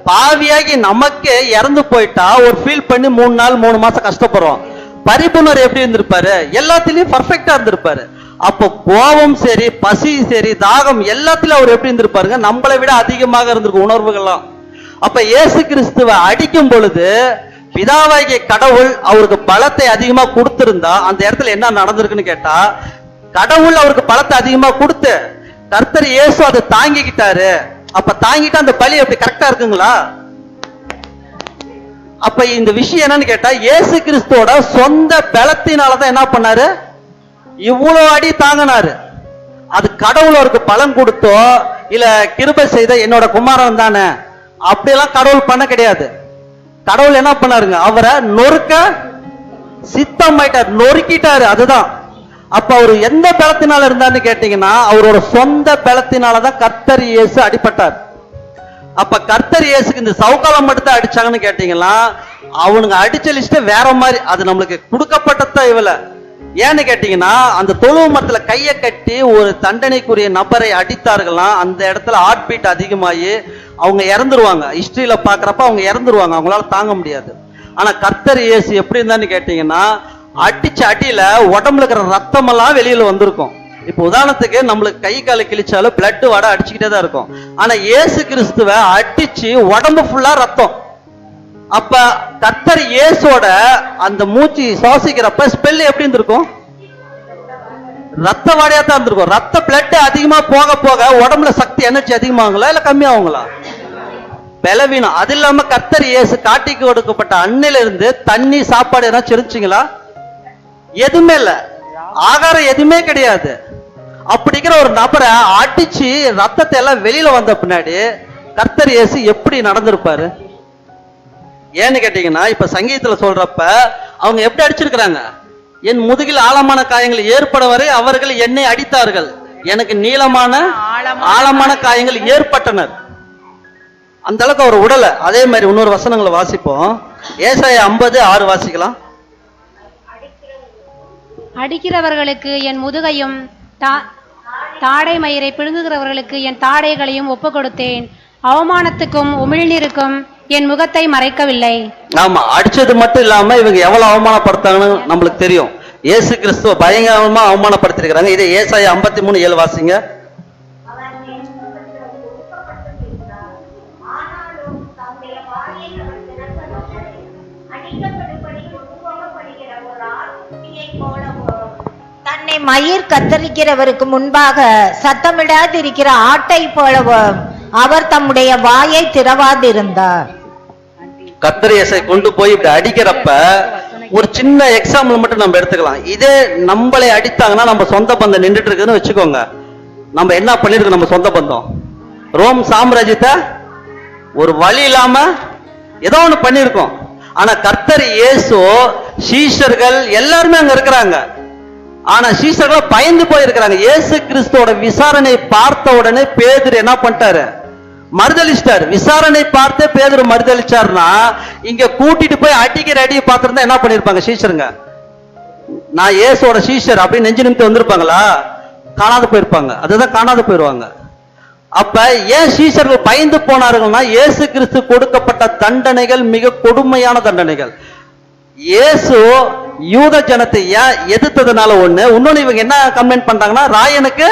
பாவியாகி நமக்கு இறந்து போயிட்டா ஒரு ஃபீல் பண்ணி 3 நாள் 3 மாசம் கஷ்டப்படுறோம். பரிபூர்ணர் எப்படி இருந்திருப்பாரு, எல்லாத்திலயும் பர்ஃபெக்டா இருந்திருப்பாரு. அப்போ கோபம் சரி, பசி சரி, தாகம் எல்லாத்திலும் அவர் எப்படி இருந்திருப்பாருங்க, நம்மளை விட அதிகமாக இருந்திருக்கும் உணர்வுகள்லாம். அப்ப இயேசு கிறிஸ்துவை அடிக்கும் பொழுது பிதாவாகிய கடவுள் அவருக்கு பலத்தை அதிகமா கொடுத்திருந்தா அந்த இடத்துல என்ன நடந்திருக்குன்னு கேட்டா, கடவுள் அவருக்கு பலத்தை அதிகமா கொடுத்து கர்த்தர் இயேசு அதை தாங்கிக்கிட்டாரு. அப்ப தாங்கிட்டா அந்த பலி எப்படி கரெக்டா இருக்குங்களா? அப்ப இந்த விஷயம் என்னன்னு கேட்டா, இயேசு கிறிஸ்துவோட சொந்த பலத்தினாலதான் என்ன பண்ணாரு, இவ்வளவு அடி தாங்கினாரு. அது கடவுள் அவருக்கு பலன் கொடுத்தோ இல்ல கிருபை செய்த என்னோட குமாரன் தானே அப்படியெல்லாம் கடவுள் பண்ண கிடையாது. கடவுள் என்ன பண்ணாருங்க, அவரை நொறுக்க சித்தமாயிட்டார், நொறுக்கிட்டாரு. அதுதான். அப்ப அவர் எந்த பலத்தினால இருந்தாருன்னு கேட்டீங்கன்னா, அவரோட சொந்த பலத்தினாலதான் கர்த்தர் இயேசு அடிபட்டார். அப்ப கர்த்தர் இயேசுக்கு இந்த சவுக்காலம் மட்டும் தான் அடிச்சாங்கன்னு கேட்டீங்கன்னா, அவனுங்க அடிச்ச லிஸ்ட் வேற மாதிரி. அது நம்மளுக்கு கொடுக்கப்பட்டதான் இவள. ஏன்னு கேட்டீங்கன்னா, அந்த தொழுவு மரத்துல கையை கட்டி ஒரு தண்டனைக்குரிய நபரை அடித்தார்கள்லாம், அந்த இடத்துல ஹார்ட் பீட் அதிகமாகி அவங்க இறந்துருவாங்க. ஹிஸ்டரியில பாக்குறப்ப அவங்க இறந்துருவாங்க, அவங்களால தாங்க முடியாது. ஆனா கர்த்தர் இயேசு எப்படி இருந்தான்னு கேட்டீங்கன்னா, அடிச்ச அடியில உடம்புல இருக்கிற ரத்தம் எல்லாம் வெளியில வந்திருக்கும். இப்ப உதாரணத்துக்கு நம்மளுக்கு கை காலை கிழிச்சாலும் பிளட் வட அடிச்சுக்கிட்டே தான் இருக்கும். ஆனா இயேசு கிறிஸ்துவ அடிச்சு உடம்பு ஃபுல்லா ரத்தம். அப்ப கர்த்தர் இயேசுவோட அந்த மூச்சு சுவாசிக்கிறப்ப ஸ்மெல் எப்படி இருந்திருக்கும், ரத்த வாடையா தான் இருந்திருக்கும். ரத்த பிளட் அதிகமா போக போக உடம்புல சக்தி எனர்ஜி அதிகமாகுங்களா இல்ல கம்மியாகுங்களா? பலவீனம். அது இல்லாம கர்த்தர் இயேசு காட்டிக்கு கொடுக்கப்பட்ட அன்னில இருந்து தண்ணி சாப்பாடு எதனா சிரிச்சிங்களா? எதுவுமே இல்ல, ஆகாரம் எதுவுமே கிடையாது. அப்படிங்கிற ஒரு நபரை அடிச்சு ரத்தத்தை எல்லாம் வெளியில வந்த பின்னாடி கர்த்தர் இயேசு எப்படி நடந்திருப்பாரு? ஏன்னு கேட்டீங்கன்னா, இப்ப சங்கீதத்துல சொல்றப்ப அவங்க எப்படி அடிச்சிருக்கிறாங்க, என் முதுகில் ஆழமான காயங்கள் ஏற்பட வரை அவர்கள் என்னை அடித்தார்கள், எனக்கு நீளமான ஆழமான காயங்கள் ஏற்பட்டனர். அந்த அளவுக்கு அவர் உடலை. அதே மாதிரி இன்னொரு வசனங்களை வாசிப்போம். ஏசாயா 50:6 வாசிக்கலாம். அடிக்கிறவர்களுக்கு என் முதுகையும் தாடை மயிரை பிடுங்குகிறவர்களுக்கு என் தாடைகளையும் ஒப்பு கொடுத்தேன். அவமானத்துக்கும் உமிழ்நீருக்கும் என் முகத்தை மறைக்கவில்லை. ஆமா, அடிச்சது மட்டும் இல்லாம இவங்க எவ்வளவு அவமானப்படுத்தாங்கன்னு நம்மளுக்கு தெரியும். இயேசு கிறிஸ்துவ பயங்கரமா அவமானப்படுத்திருக்கிறாங்க. இதை ஏசாயா 53:7 வாசிங்க. தன்னை மயிர் கத்தரிக்கிறவருக்கு முன்பாக சத்தமிடாதிருக்கிற ஆட்டை போலவும் அவர் தம்முடைய வாயை திறவாதிருந்தார். கர்த்தர் இயேசுவை கொண்டு போய் இப்படி அடிக்கிறப்ப ஒரு சின்ன எக்ஸாம்பிள் மட்டும் நம்ம எடுத்துக்கலாம். இதே நம்மளை அடித்தாங்கன்னா நம்ம சொந்த பந்தம் நின்றுட்டு இருக்குன்னு வச்சுக்கோங்க, நம்ம என்ன பண்ணிருக்கோம்? நம்ம சொந்த பந்தம் ரோம் சாம்ராஜ்யத்தை ஒரு வழி இல்லாம ஏதோ ஒண்ணு பண்ணிருக்கோம். ஆனா கர்த்தர் இயேசு சீஷர்கள் எல்லாருமே அங்க இருக்கிறாங்க. ஆனா சீஷர்கள் பயந்து போயிருக்கிறாங்க. இயேசு கிறிஸ்துவோட விசாரணை பார்த்த உடனே பேதுரு என்ன பண்ணிட்டாரு? மறுதளிச்சிட்டாரு. விசாரணை பார்த்து பேதுரு மறுதளிச்சாருன்னா, இங்க கூட்டிட்டு போய் அடிக்கிற அடியை பார்த்திருந்தா என்ன பண்ணிருப்பாங்க சீஷருங்க? நான் இயேசுவோட சீஷர் அப்படின்னு நெஞ்சு நிமித்து வந்திருப்பாங்களா? காணாது போயிருப்பாங்க. அதுதான் காணாது போயிருவாங்க. அப்ப ஏன் சீஷர்கள் பயந்து போனார்கள்னா, இயேசு கிறிஸ்து கொடுக்கப்பட்ட தண்டனைகள் மிக கொடுமையான தண்டனைகள். இயேசு யூத ஜனத்தை ஏன் எதிர்த்ததுனால ஒண்ணு, இன்னொன்னு இவங்க என்ன கம்ப்ளைண்ட் பண்றாங்கன்னா, ராயனுக்கு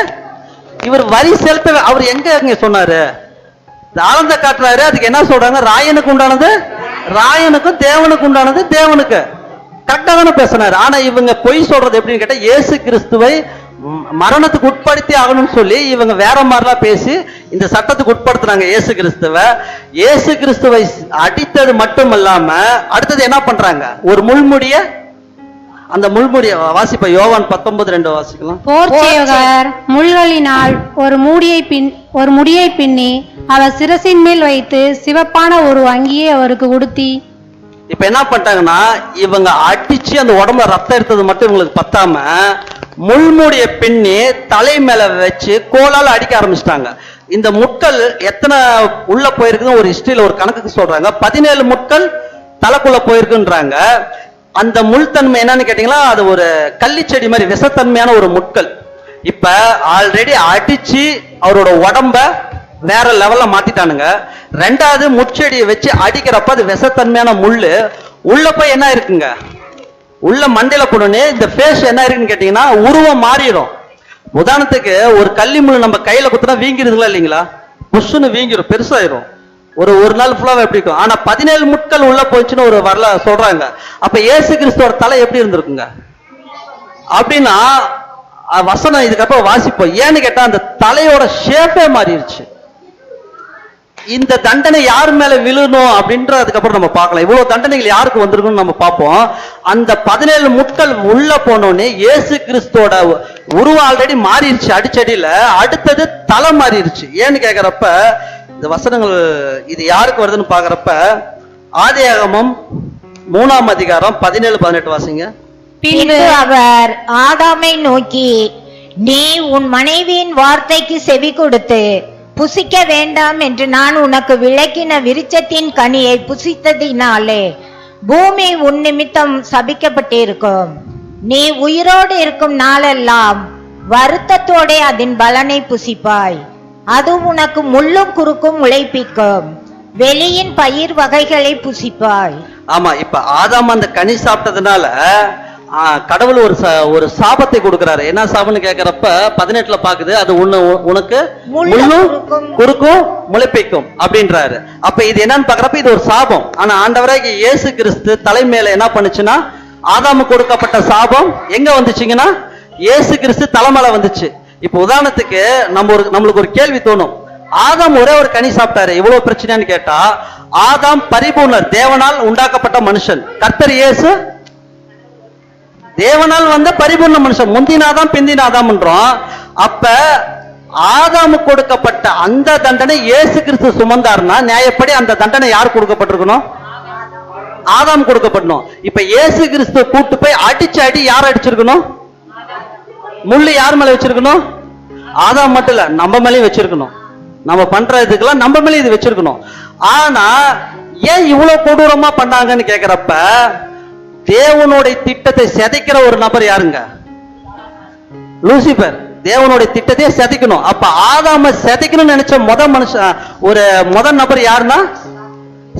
இவர் வரி செலுத்த அவர் எங்க சொன்னாரு, ஆனந்த காட்டுறாரு. அதுக்கு என்ன சொல்றாங்க, ராயனுக்கு உண்டானது ராயனுக்கும் தேவனுக்கு உண்டானது தேவனுக்கு. கரெக்டா தானே பேசினாரு. ஆனா இவங்க பொய் சொல்றது எப்படின்னு கேட்டா, இயேசு கிறிஸ்துவை மரணத்துக்கு உட்படுத்தி ஆகணும்னு சொல்லி இவங்க வேற மாதிரிலாம் பேசி இந்த சட்டத்துக்கு உட்படுத்துறாங்க இயேசு கிறிஸ்துவை. இயேசு கிறிஸ்துவை அடித்தது மட்டும் இல்லாம அடுத்தது என்ன பண்றாங்க, ஒரு முள்முடிய, அந்த முள்முடிய வாசிப்ப யோவான் 19:2 வாசிக்கலாம். போர்ச்சேவகர் முள்களினால் ஒரு முடியை பின்னி அவர் சிரசின் மேல் வைத்து சிவப்பான ஒரு அங்கியை அவருக்கு உடுத்தி. இப்ப என்ன பண்ணிட்டாங்கன்னா, இவங்க அடிச்சு அந்த உடம்புல ரத்தம் எடுத்தது மட்டும் இவங்களுக்கு பத்தாம முள்முடிய பின்னி தலை மேல வச்சு கோலால அடிக்க ஆரம்பிச்சிட்டாங்க. இந்த முட்கள் எத்தனை உள்ள போயிருக்குன்னு ஒரு ஹிஸ்டரியில ஒரு கணக்குக்கு சொல்றாங்க. 17 முட்கள் தலைக்குள்ள போயிருக்குன்றாங்க. அந்த முள்தன்மை என்னன்னு கேட்டீங்களா, அது ஒரு கள்ளிச்செடி மாதிரி விஷத்தன்மையான ஒரு முட்கள். இப்ப ஆல்ரெடி அடிச்சு அவரோட உடம்ப வேற லெவல்ல மாத்திட்டானுங்க. ரெண்டாவது முட்செடியை வச்சு அடிக்கிறப்ப அது விஷத்தன்மையான முள்ளு உள்ள போய் என்ன இருக்குங்க, உள்ள மண்டையில போடனே இந்த ஃபேஸ் என்ன இருக்குன்னு கேட்டீங்கன்னா உருவம் மாறிடும். உதாரணத்துக்கு ஒரு கள்ளி முள் நம்ம கையில குத்துனா வீங்கிருதுங்களா இல்லைங்களா, புஷ்ஷுன்னு வீங்கிரும், பெருசாயிரும். ஒரு நாள் ஃபுல்லாவே எப்படி இருக்கும். ஆனா 17 முட்கள் உள்ள போச்சுன்னு ஒரு வரல சொல்றாங்க. அப்ப இயேசு கிறிஸ்துவோட தலை எப்படி இருந்திருக்குங்க அப்படின்னா, வசனம் இதுக்கப்புறம் வாசிப்போம். ஏன்னு கேட்டா அந்த தலையோட ஷேப்பே மாறிடுச்சு. இந்த தண்டனை யார் மேல விழுணும் அப்படின்ற அதுக்கப்புறம் நம்ம பார்க்கலாம். இவ்வளவு தண்டனைகள் யாருக்கு வந்திருக்குன்னு நம்ம பார்ப்போம். அந்த 17 முட்கள் உள்ள போனோடனே இயேசு கிறிஸ்துவோட உருவம் ஆல்ரெடி மாறிடுச்சு அடிச்சடியில. அடுத்தது தலை மாறிடுச்சு. ஏன்னு கேட்கிறப்ப இந்த வசனங்கள் இது யாருக்கு வருதுன்னு பாக்குறப்ப ஆதியாகமம் 3:17-18 வாசிங்க. பின்பு அவர் ஆதாமை நோக்கி, நீ உன் மனைவியின் வார்த்தைக்கு செவி கொடுத்து புசிக்க வேண்டாம் என்று நான் உனக்கு விளக்கின விருட்சத்தின் கனியை புசித்ததினாலே பூமி உன் நிமித்தம் சபிக்கப்பட்டிருக்கும். நீ உயிரோடு இருக்கும் நாளெல்லாம் வருத்தத்தோட அதன் பலனை புசிப்பாய். அது உனக்கு முள்ளும் குறுக்கும் உழைப்பிக்கும். வெளியின் பயிர் வகைகளை புசிப்பாய். ஆமா, இப்ப ஆதாம் அந்த கனி சாப்பிட்டதுனால கடவுள் ஒரு சாபத்தை கொடுக்கிறாரு. என்ன சாபம்னு கேட்கிறப்ப 18 பாக்குது, அது உனக்கு முள்ளும் குறுக்கும் முளைப்பிக்கும் அப்படின்றாரு. அப்ப இது என்னன்னு பாக்குறப்ப இது ஒரு சாபம். ஆனா ஆண்டவராகிய இயேசு கிறிஸ்து தலை மேல என்ன பண்ணுச்சுன்னா, ஆதாமுக்கு கொடுக்கப்பட்ட சாபம் எங்க வந்துச்சுங்கன்னா இயேசு கிறிஸ்து தலைமையில வந்துச்சு. இப்ப உதாரணத்துக்கு நம்மளுக்கு ஒரு கேள்வி தோணும், ஆதாம் ஒரே ஒரு கனி சாப்பிட்டாரு, இவ்வளவு பிரச்சனைன்னு கேட்டா, ஆதாம் பரிபூர்ணர், தேவனால் உண்டாக்கப்பட்ட மனுஷன். கர்த்தர் இயேசு தேவனால் வந்த பரிபூர்ண மனுஷன். முந்தினாதான் பிந்தினாதாம்ன்றோம். அப்ப ஆதாமுக்கு கொடுக்கப்பட்ட அந்த தண்டனை இயேசு கிறிஸ்து சுமந்தார்னா நியாயப்படி அந்த தண்டனை யார் கொடுக்கப்பட்டிருக்கணும், ஆதாம் கொடுக்கப்படணும். இப்ப இயேசு கிறிஸ்து கூட்டு போய் அடி யார் அடிச்சிருக்கணும், முள்ளு யார் மேல வச்சிருக்கணும், ஆதாம் மட்டும் இல்ல நம்ம மேலேயும் வச்சிருக்கணும். நம்ம பண்றதுக்கெல்லாம் நம்ம மேலே இது வச்சிருக்கணும். ஆனா ஏன் இவ்வளவு கொடூரமா பண்ணாங்கன்னு கேக்குறப்ப, தேவனுடைய திட்டத்தை சிதைக்கிற ஒரு நபர் யாருங்க, லூசிபர். தேவனுடைய திட்டத்தையே சிதைக்கணும். அப்ப ஆதாம சிதைக்கணும்னு நினைச்ச முதல் நபர் யாருன்னா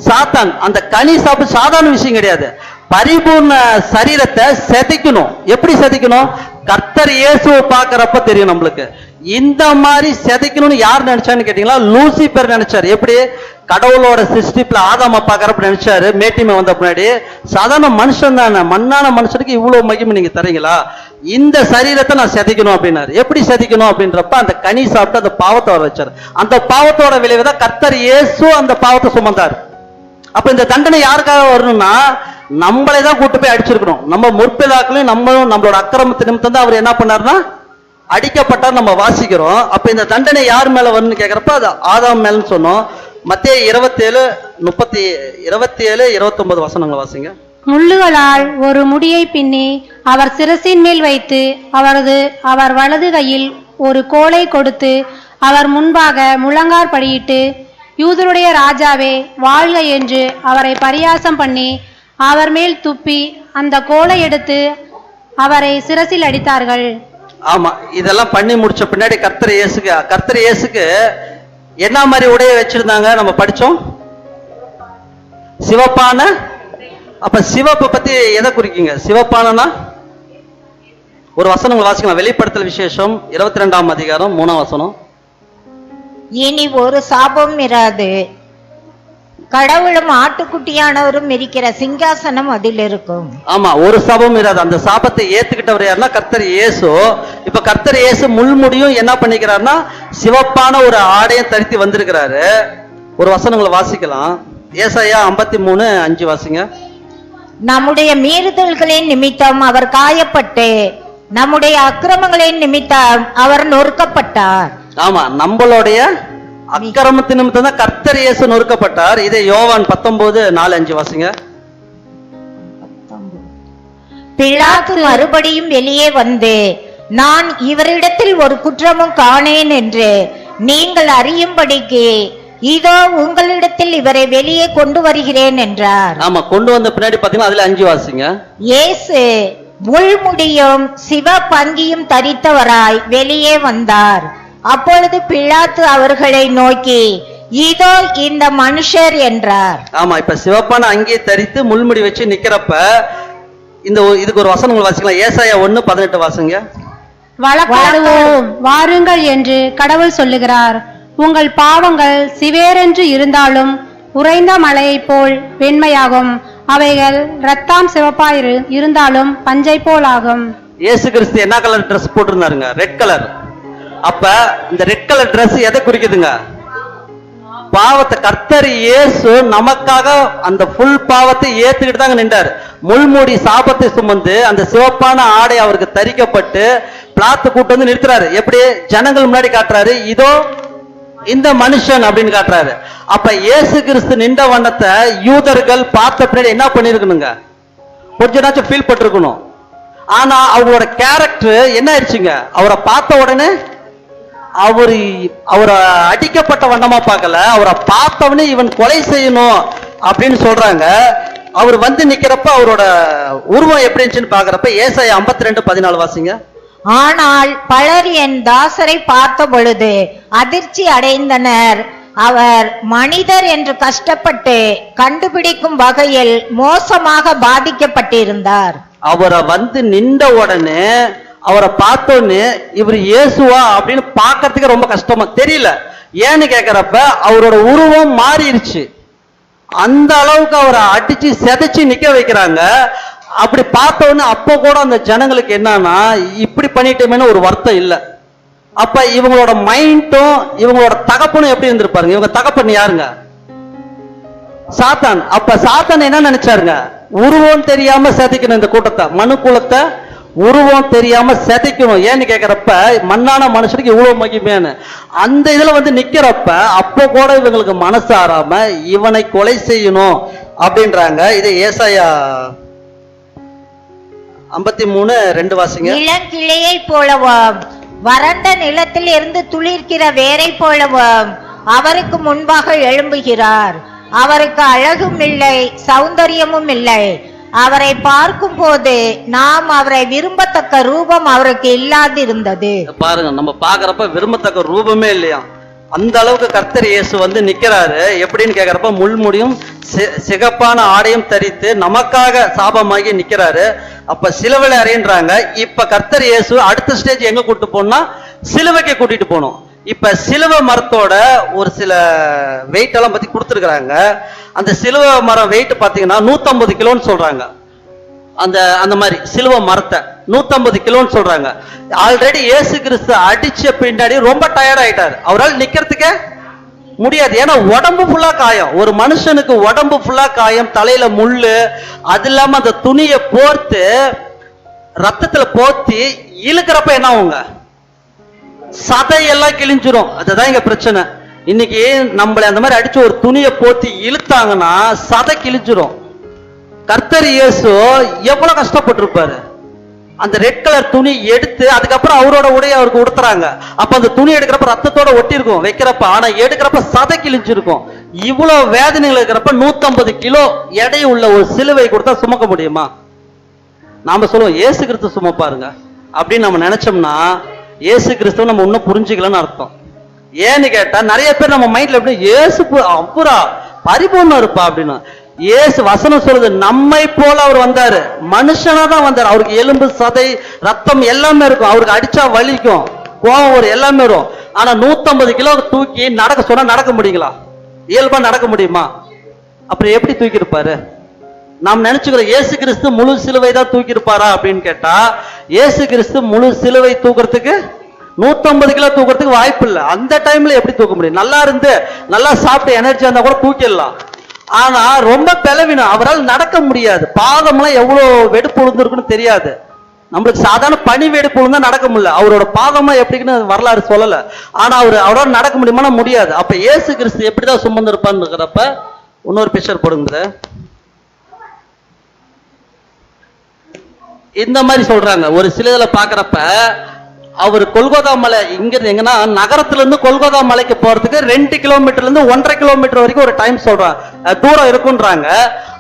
சாத்தான். அந்த கனி சாப்பிட்டு சாதாரண விஷயம் கிடையாது. பரிபூர்ண சரீரத்தை சிதைக்கணும். எப்படி சிதைக்கணும், கர்த்தர் இயேசுவை பார்க்கிறப்ப தெரியும் நம்மளுக்கு. இந்த மாதிரி சிதைக்கணும்னு யார் நினைச்சான்னு கேட்டீங்களா, லூசிபர் நினைச்சாரு. எப்படி, கடவுளோட சிருஷ்டிப்புல ஆதாம பார்க்கறப்ப நினைச்சாரு, மேட்டிமை வந்த பின்னாடி சாதாரண மனுஷன் தானே, மண்ணான மனுஷனுக்கு இவ்வளவு மகிமை நீங்க தரீங்களா, இந்த சரீரத்தை நான் சிதைக்கணும் அப்படின்னாரு. எப்படி சிதைக்கணும் அப்படின்றப்ப அந்த கனி சாப்பிட்டு அந்த பாவத்தை வர வச்சாரு. அந்த பாவத்தோட விளைவு தான் கர்த்தர் இயேசு அந்த பாவத்தை சுமந்தார். அப்ப இந்த தண்டனை யாருக்காக வரணும்னா, நம்மளே தான் கூட்டு போய் அடிச்சிருக்கணும். நம்ம முற்பிதாக்களையும் நம்மளோட அக்கிரமத்து நிமித்தம் தான் அவர் என்ன பண்ணாருன்னா அடிக்கப்பட்டா நம்ம வாசிக்கிறோம். அப்ப இந்த தண்டனை யார் மேல வரும்னு கேக்குறப்ப அது ஆதாம் மேலன்னு சொன்னோம். மத்தேயு 27:29 வசனங்களை வாசிங்க. முள்ளுகளால் ஒரு முடியை பின்னி அவர் சிரசின் மேல் வைத்து அவர் வலது கையில் ஒரு கோலை கொடுத்து அவர் முன்பாக முழங்கார் படியிட்டு, யூதருடைய ராஜாவே வாழ்க என்று அவரை பரியாசம் பண்ணி அவர் மேல் துப்பி அந்த கோலை எடுத்து அவரை சிரசில் அடித்தார்கள். ஆமா, இதெல்லாம் பண்ணி முடிச்ச பின்னாடி கர்த்தர் இயேசுக்கு என்ன மாதிரி உடைய வச்சிருந்தாங்க? நம்ம படிச்சோம், சிவப்பான. அப்ப சிவப்பு பத்தி எதை குறிக்குங்க? சிவப்பானனா ஒரு வசனம் வாசிக்கலாம். வெளிப்படுத்தல் விசேஷம் 22ஆம் அதிகாரம் 3ஆம் வசனம். இனி ஒரு சாபம் இராது, கடவுளும் ஆட்டுக்குட்டியானவரும் இருக்கிற சிங்காசனம் அதில் இருக்கும். ஆமா, ஒரு சாபம் இராது. அந்த சாபத்தை ஏத்துக்கிட்டவர் யாருன்னா கர்த்தர் இயேசு. இப்ப கர்த்தர் இயேசு முள்முடியும் என்ன பண்ணிக்கிறாருன்னா சிவப்பான ஒரு ஆடையும் தரித்து வந்திருக்கிறாரு. ஒரு வசனங்களை வாசிக்கலாம். ஏசாயா 53:5 வாசிங்க. நம்முடைய மீறுதல்களின் நிமித்தம் அவர் காயப்பட்டு, நம்முடைய அக்கிரமங்களின் நிமித்தம் அவர் நொறுக்கப்பட்டார். ஆமா, நம்மளுடைய அக்கிரமத்தின் நிமித்தம் தான் கர்த்தர் இயேசு நொறுக்கப்பட்டார். இதை யோவான் 19:4-5 வாசிங்க. பிலாத்து மறுபடியும் வெளியே வந்து, நான் இவரிடத்தில் ஒரு குற்றமும் காணேன் என்று நீங்கள் அறியும்படிக்கு இதோ உங்களிடத்தில் இவரை வெளியே கொண்டு வருகிறேன் என்றார். ஆமா, கொண்டு வந்த பின்னாடி பாத்தீங்கன்னா அதுல 5 வாசிங்க. இயேசு முள்முடியும் சிவப்பங்கியும் தரித்தவராய் வெளியே வந்தார். அப்பொழுது பிலாத்து அவர்களை நோக்கி, இதோ இந்த மனுஷர் என்றார். ஆமா, இப்ப சிவப்பான அங்கே தரித்து முள்முடி வச்சு நிக்கிறப்ப இதுக்கு ஒரு வசனம் வாசிக்கலாம். ஏசாயா 1:18 வாசிங்க. வழக்காடுவோம் வாருங்கள் என்று கடவுள் சொல்லுகிறார். உங்கள் பாவங்கள் சிவேரென்று இருந்தாலும் உறைந்த மலையைப் போல் வெண்மையாகும், அவைகள் இரத்தாம் சிவப்பாய் இருந்தாலும் பஞ்சை போல் ஆகும். இயேசு கிறிஸ்து என்ன கலர் ட்ரெஸ் போட்டிருந்தாருங்க? Red colour. அப்ப இந்த ரெட் கலர் ட்ரெஸ் எதை குறிக்குதுங்க? பாவத்தை. கர்த்தர் இயேசு நமக்காக அந்த ஃபுல் பாவத்தை ஏத்துக்கிட்டு தாங்க நின்றார். முள்மூடி சாபத்தை சுமந்து அந்த சிவப்பான ஆடை அவருக்கு தரிக்கப்பட்டு பிளாத்து கூட்டு வந்து நிறுத்துறாரு. எப்படி? ஜனங்கள் முன்னாடி காட்டுறாரு, இதோ இந்த மனுஷன் அப்படின்னு காட்டுறாரு. அப்ப இயேசு கிறிஸ்து நின்ற வண்ணத்தை யூதர்கள் பார்த்த பின்னாடி என்ன பண்ணிருக்கணுங்க? கொஞ்ச நாச்சும் ஃபீல் பட்டிருக்கணும். ஆனா அவங்களோட கேரக்டர் என்ன ஆயிடுச்சுங்க? அவரை பார்த்த உடனே அவரை அடிக்கப்பட்ட வண்ணமா பார்க்கல, அவரை பார்த்தவனே இவன் கொலை செய்யணும் அப்படின்னு சொல்றாங்க. அவர் வந்து நிக்கிறப்ப அவரோட உருவம் எப்படி இருந்துச்சுன்னு பாக்குறப்ப ஏசாயா 52:14 வாசிங்க. ஆனால் பலர் என் தாசரை பார்த்த பொழுது அதிர்ச்சி அடைந்தனர். அவர் மனிதர் என்று கஷ்டப்பட்டு கண்டுபிடிக்கும் வகையில் மோசமாக பாதிக்கப்பட்டிருந்தார். அவரை வந்து நின்ற உடனே அவரை பார்த்தோன்னே இவர் இயேசுவா அப்படின்னு பார்க்கறதுக்கு ரொம்ப கஷ்டமா தெரியல. ஏன்னு கேட்கிறப்ப அவரோட உருவம் மாறிடுச்சு. அந்த அளவுக்கு அவரை அடிச்சு செதைச்சு நிக்க வைக்கிறாங்க. அப்படி பார்த்தோன்னு அப்போ கூட அந்த ஜனங்களுக்கு என்னன்னா இப்படி பண்ணிட்டோமேனு ஒரு வருத்தம் இல்லை. அப்ப இவங்களோட மைண்டும் இவங்களோட தகப்பனும் எப்படி இருந்திருப்பாருங்க? இவங்க தகப்பன் யாருங்க? சாத்தான். அப்ப சாத்தான் என்ன நினைச்சாருங்க? உருவம் தெரியாம செதைக்கணும் இந்த கூட்டத்தை, மனு குலத்தை உருவம் தெரியாம செதைக்கணும். ஏன்னு கேட்கிறப்ப மண்ணான மனுஷனுக்கு இவ்வளவு மகிமையான அந்த இதுல வந்து நிக்கிறப்ப அப்போ கூட இவங்களுக்கு மனசு ஆறாம இவனை கொலை செய்யணும் அப்படின்றாங்க. இது ஏசாயா 53:2 வாசிங்க. இளங்கிளையை போலவும் வறண்ட நிலத்தில் இருந்து துளிர்க்கிற வேரை போலவும் அவருக்கு முன்பாக எழும்புகிறார். அவருக்கு அழகும் இல்லை, சௌந்தரியமும் இல்லை. அவரை பார்க்கும் போது நாம் அவரை விரும்பத்தக்க ரூபம் அவருக்கு இல்லாதிருந்தது. பாருங்க, நம்ம பாக்குறப்ப விரும்பத்தக்க ரூபமே இல்லையா? அந்த அளவுக்கு கர்த்தர் இயேசு வந்து நிக்கிறாரு. எப்படின்னு கேக்குறப்ப முள்முடியும் சிகப்பான ஆடையும் தரித்து நமக்காக சாபமாகி நிக்கிறாரு. அப்ப சிலுவையில அறையின்றாங்க. இப்ப கர்த்தர் இயேசு அடுத்த ஸ்டேஜ் எங்க கூட்டு போனா சிலுவைக்கு கூட்டிட்டு போனோம். இப்ப சிலுவை மரத்தோட ஒரு சில வெயிட் எல்லாம் பத்தி கொடுத்துருக்காங்க. அந்த சிலுவை மரம் வெயிட் பாத்தீங்கன்னா 150 கிலோன்னு சொல்றாங்க. அந்த மாதிரி சிலுவை மரத்தை 150 கிலோன்னு சொல்றாங்க. ஆல்ரெடி இயேசு கிறிஸ்து அடிச்ச பின்னாடி ரொம்ப டயர்ட் ஆயிட்டாரு. அவரால் நிக்கிறதுக்கே முடியாது. ஏன்னா உடம்பு ஃபுல்லா காயம். ஒரு மனுஷனுக்கு உடம்பு ஃபுல்லா காயம், தலையில முள்ளு, அது இல்லாம அந்த துணியை போர்த்து ரத்தத்துல போத்தி இழுக்கிறப்ப என்ன ஆகுங்க? சதையெல்லாம் கிழிஞ்சிரும். அதுதான் இங்க பிரச்சனை. இன்னைக்கு நம்மள அந்த மாதிரி அடிச்சு ஒரு துணியை போத்தி இழுத்தாங்கன்னா சதை கிழிஞ்சிரும். கர்த்தர் இயேசு எவ்வளவு கஷ்டப்பட்டிருப்பாரு. அந்த ரெட் கலர் துணி எடுத்து அதுக்கப்புறம் அவரோட உடைய அவருக்கு உடுத்துறாங்க. அப்ப அந்த துணி எடுக்கிறப்ப ரத்தத்தோட ஒட்டி இருக்கும் வைக்கிறப்ப, ஆனா எடுக்கிறப்ப சதை கிழிஞ்சிருக்கும். இவ்வளவு வேதனைகள் இருக்கிறப்ப 150 கிலோ எடை உள்ள ஒரு சிலுவை கொடுத்தா சுமக்க முடியுமா? நாம சொல்லுவோம் இயேசு கிறிஸ்து சுமப்பாருங்க அப்படின்னு நம்ம நினைச்சோம்னா இயேசு கிறிஸ்துவ நம்ம இன்னும் புரிஞ்சுக்கலன்னு அர்த்தம். ஏன்னு கேட்டா நிறைய பேர் நம்ம மைண்ட்ல எப்படி இயேசு அப்புறா பரிபூர்ணம் இருப்பா அப்படின்னு. இயேசு வசனம் சொல்லுது நம்மை போல அவர் வந்தாரு, மனுஷனா தான் வந்தாரு. அவருக்கு எலும்பு சதை ரத்தம் எல்லாமே இருக்கும், அவருக்கு அடிச்சா வலிக்கும், கோவம் வரும், எல்லாமே வரும். ஆனா 150 கிலோ தூக்கி நடக்க சொன்னா நடக்க முடியுங்களா? இயல்பா நடக்க முடியுமா? அப்புறம் எப்படி தூக்கி இருப்பாரு? நாம் நினைச்சுக்கிறோம் இயேசு கிறிஸ்து முழு சிலுவை தான் தூக்கி இருப்பாரா அப்படின்னு கேட்டா இயேசு கிறிஸ்து முழு சிலுவை தூக்குறதுக்கு 150 கிலோ தூக்குறதுக்கு வாய்ப்பு இல்லை. அந்த டைம்ல எப்படி தூக்க முடியும்? நல்லா இருந்து நல்லா சாப்பிட்டு எனர்ஜியா இருந்தா கூட தூக்கிடலாம். ஆனா ரொம்ப பிளவினும், அவரால் நடக்க முடியாது. பாதம்லாம் எவ்வளவு வெடுப்பு விழுந்திருக்குன்னு தெரியாது. நம்மளுக்கு சாதாரண பனி வெடுப்பு விழுந்தா நடக்க முடியல, அவரோட பாதம்லாம் எப்படின்னு வரலாறு சொல்லல. ஆனா அவரால் நடக்க முடியுமானா முடியாது. அப்ப இயேசு கிறிஸ்து எப்படிதான் சுமந்து இருப்பான்னு இருக்கிறப்ப இன்னொரு பிக்சர் போடுங்க. இந்த மாதிரி சொல்றாங்க. ஒரு சில இதுல பாக்குறப்ப அவர் கொல்கோதா மலை இங்க இருந்து எங்கன்னா நகரத்துல இருந்து கொல்கோதா மலைக்கு போறதுக்கு 2 கிலோமீட்டர்ல இருந்து 1.5 கிலோமீட்டர் வரைக்கும் ஒரு டைம் சொல்றாங்க, தூரம் இருக்குன்றாங்க.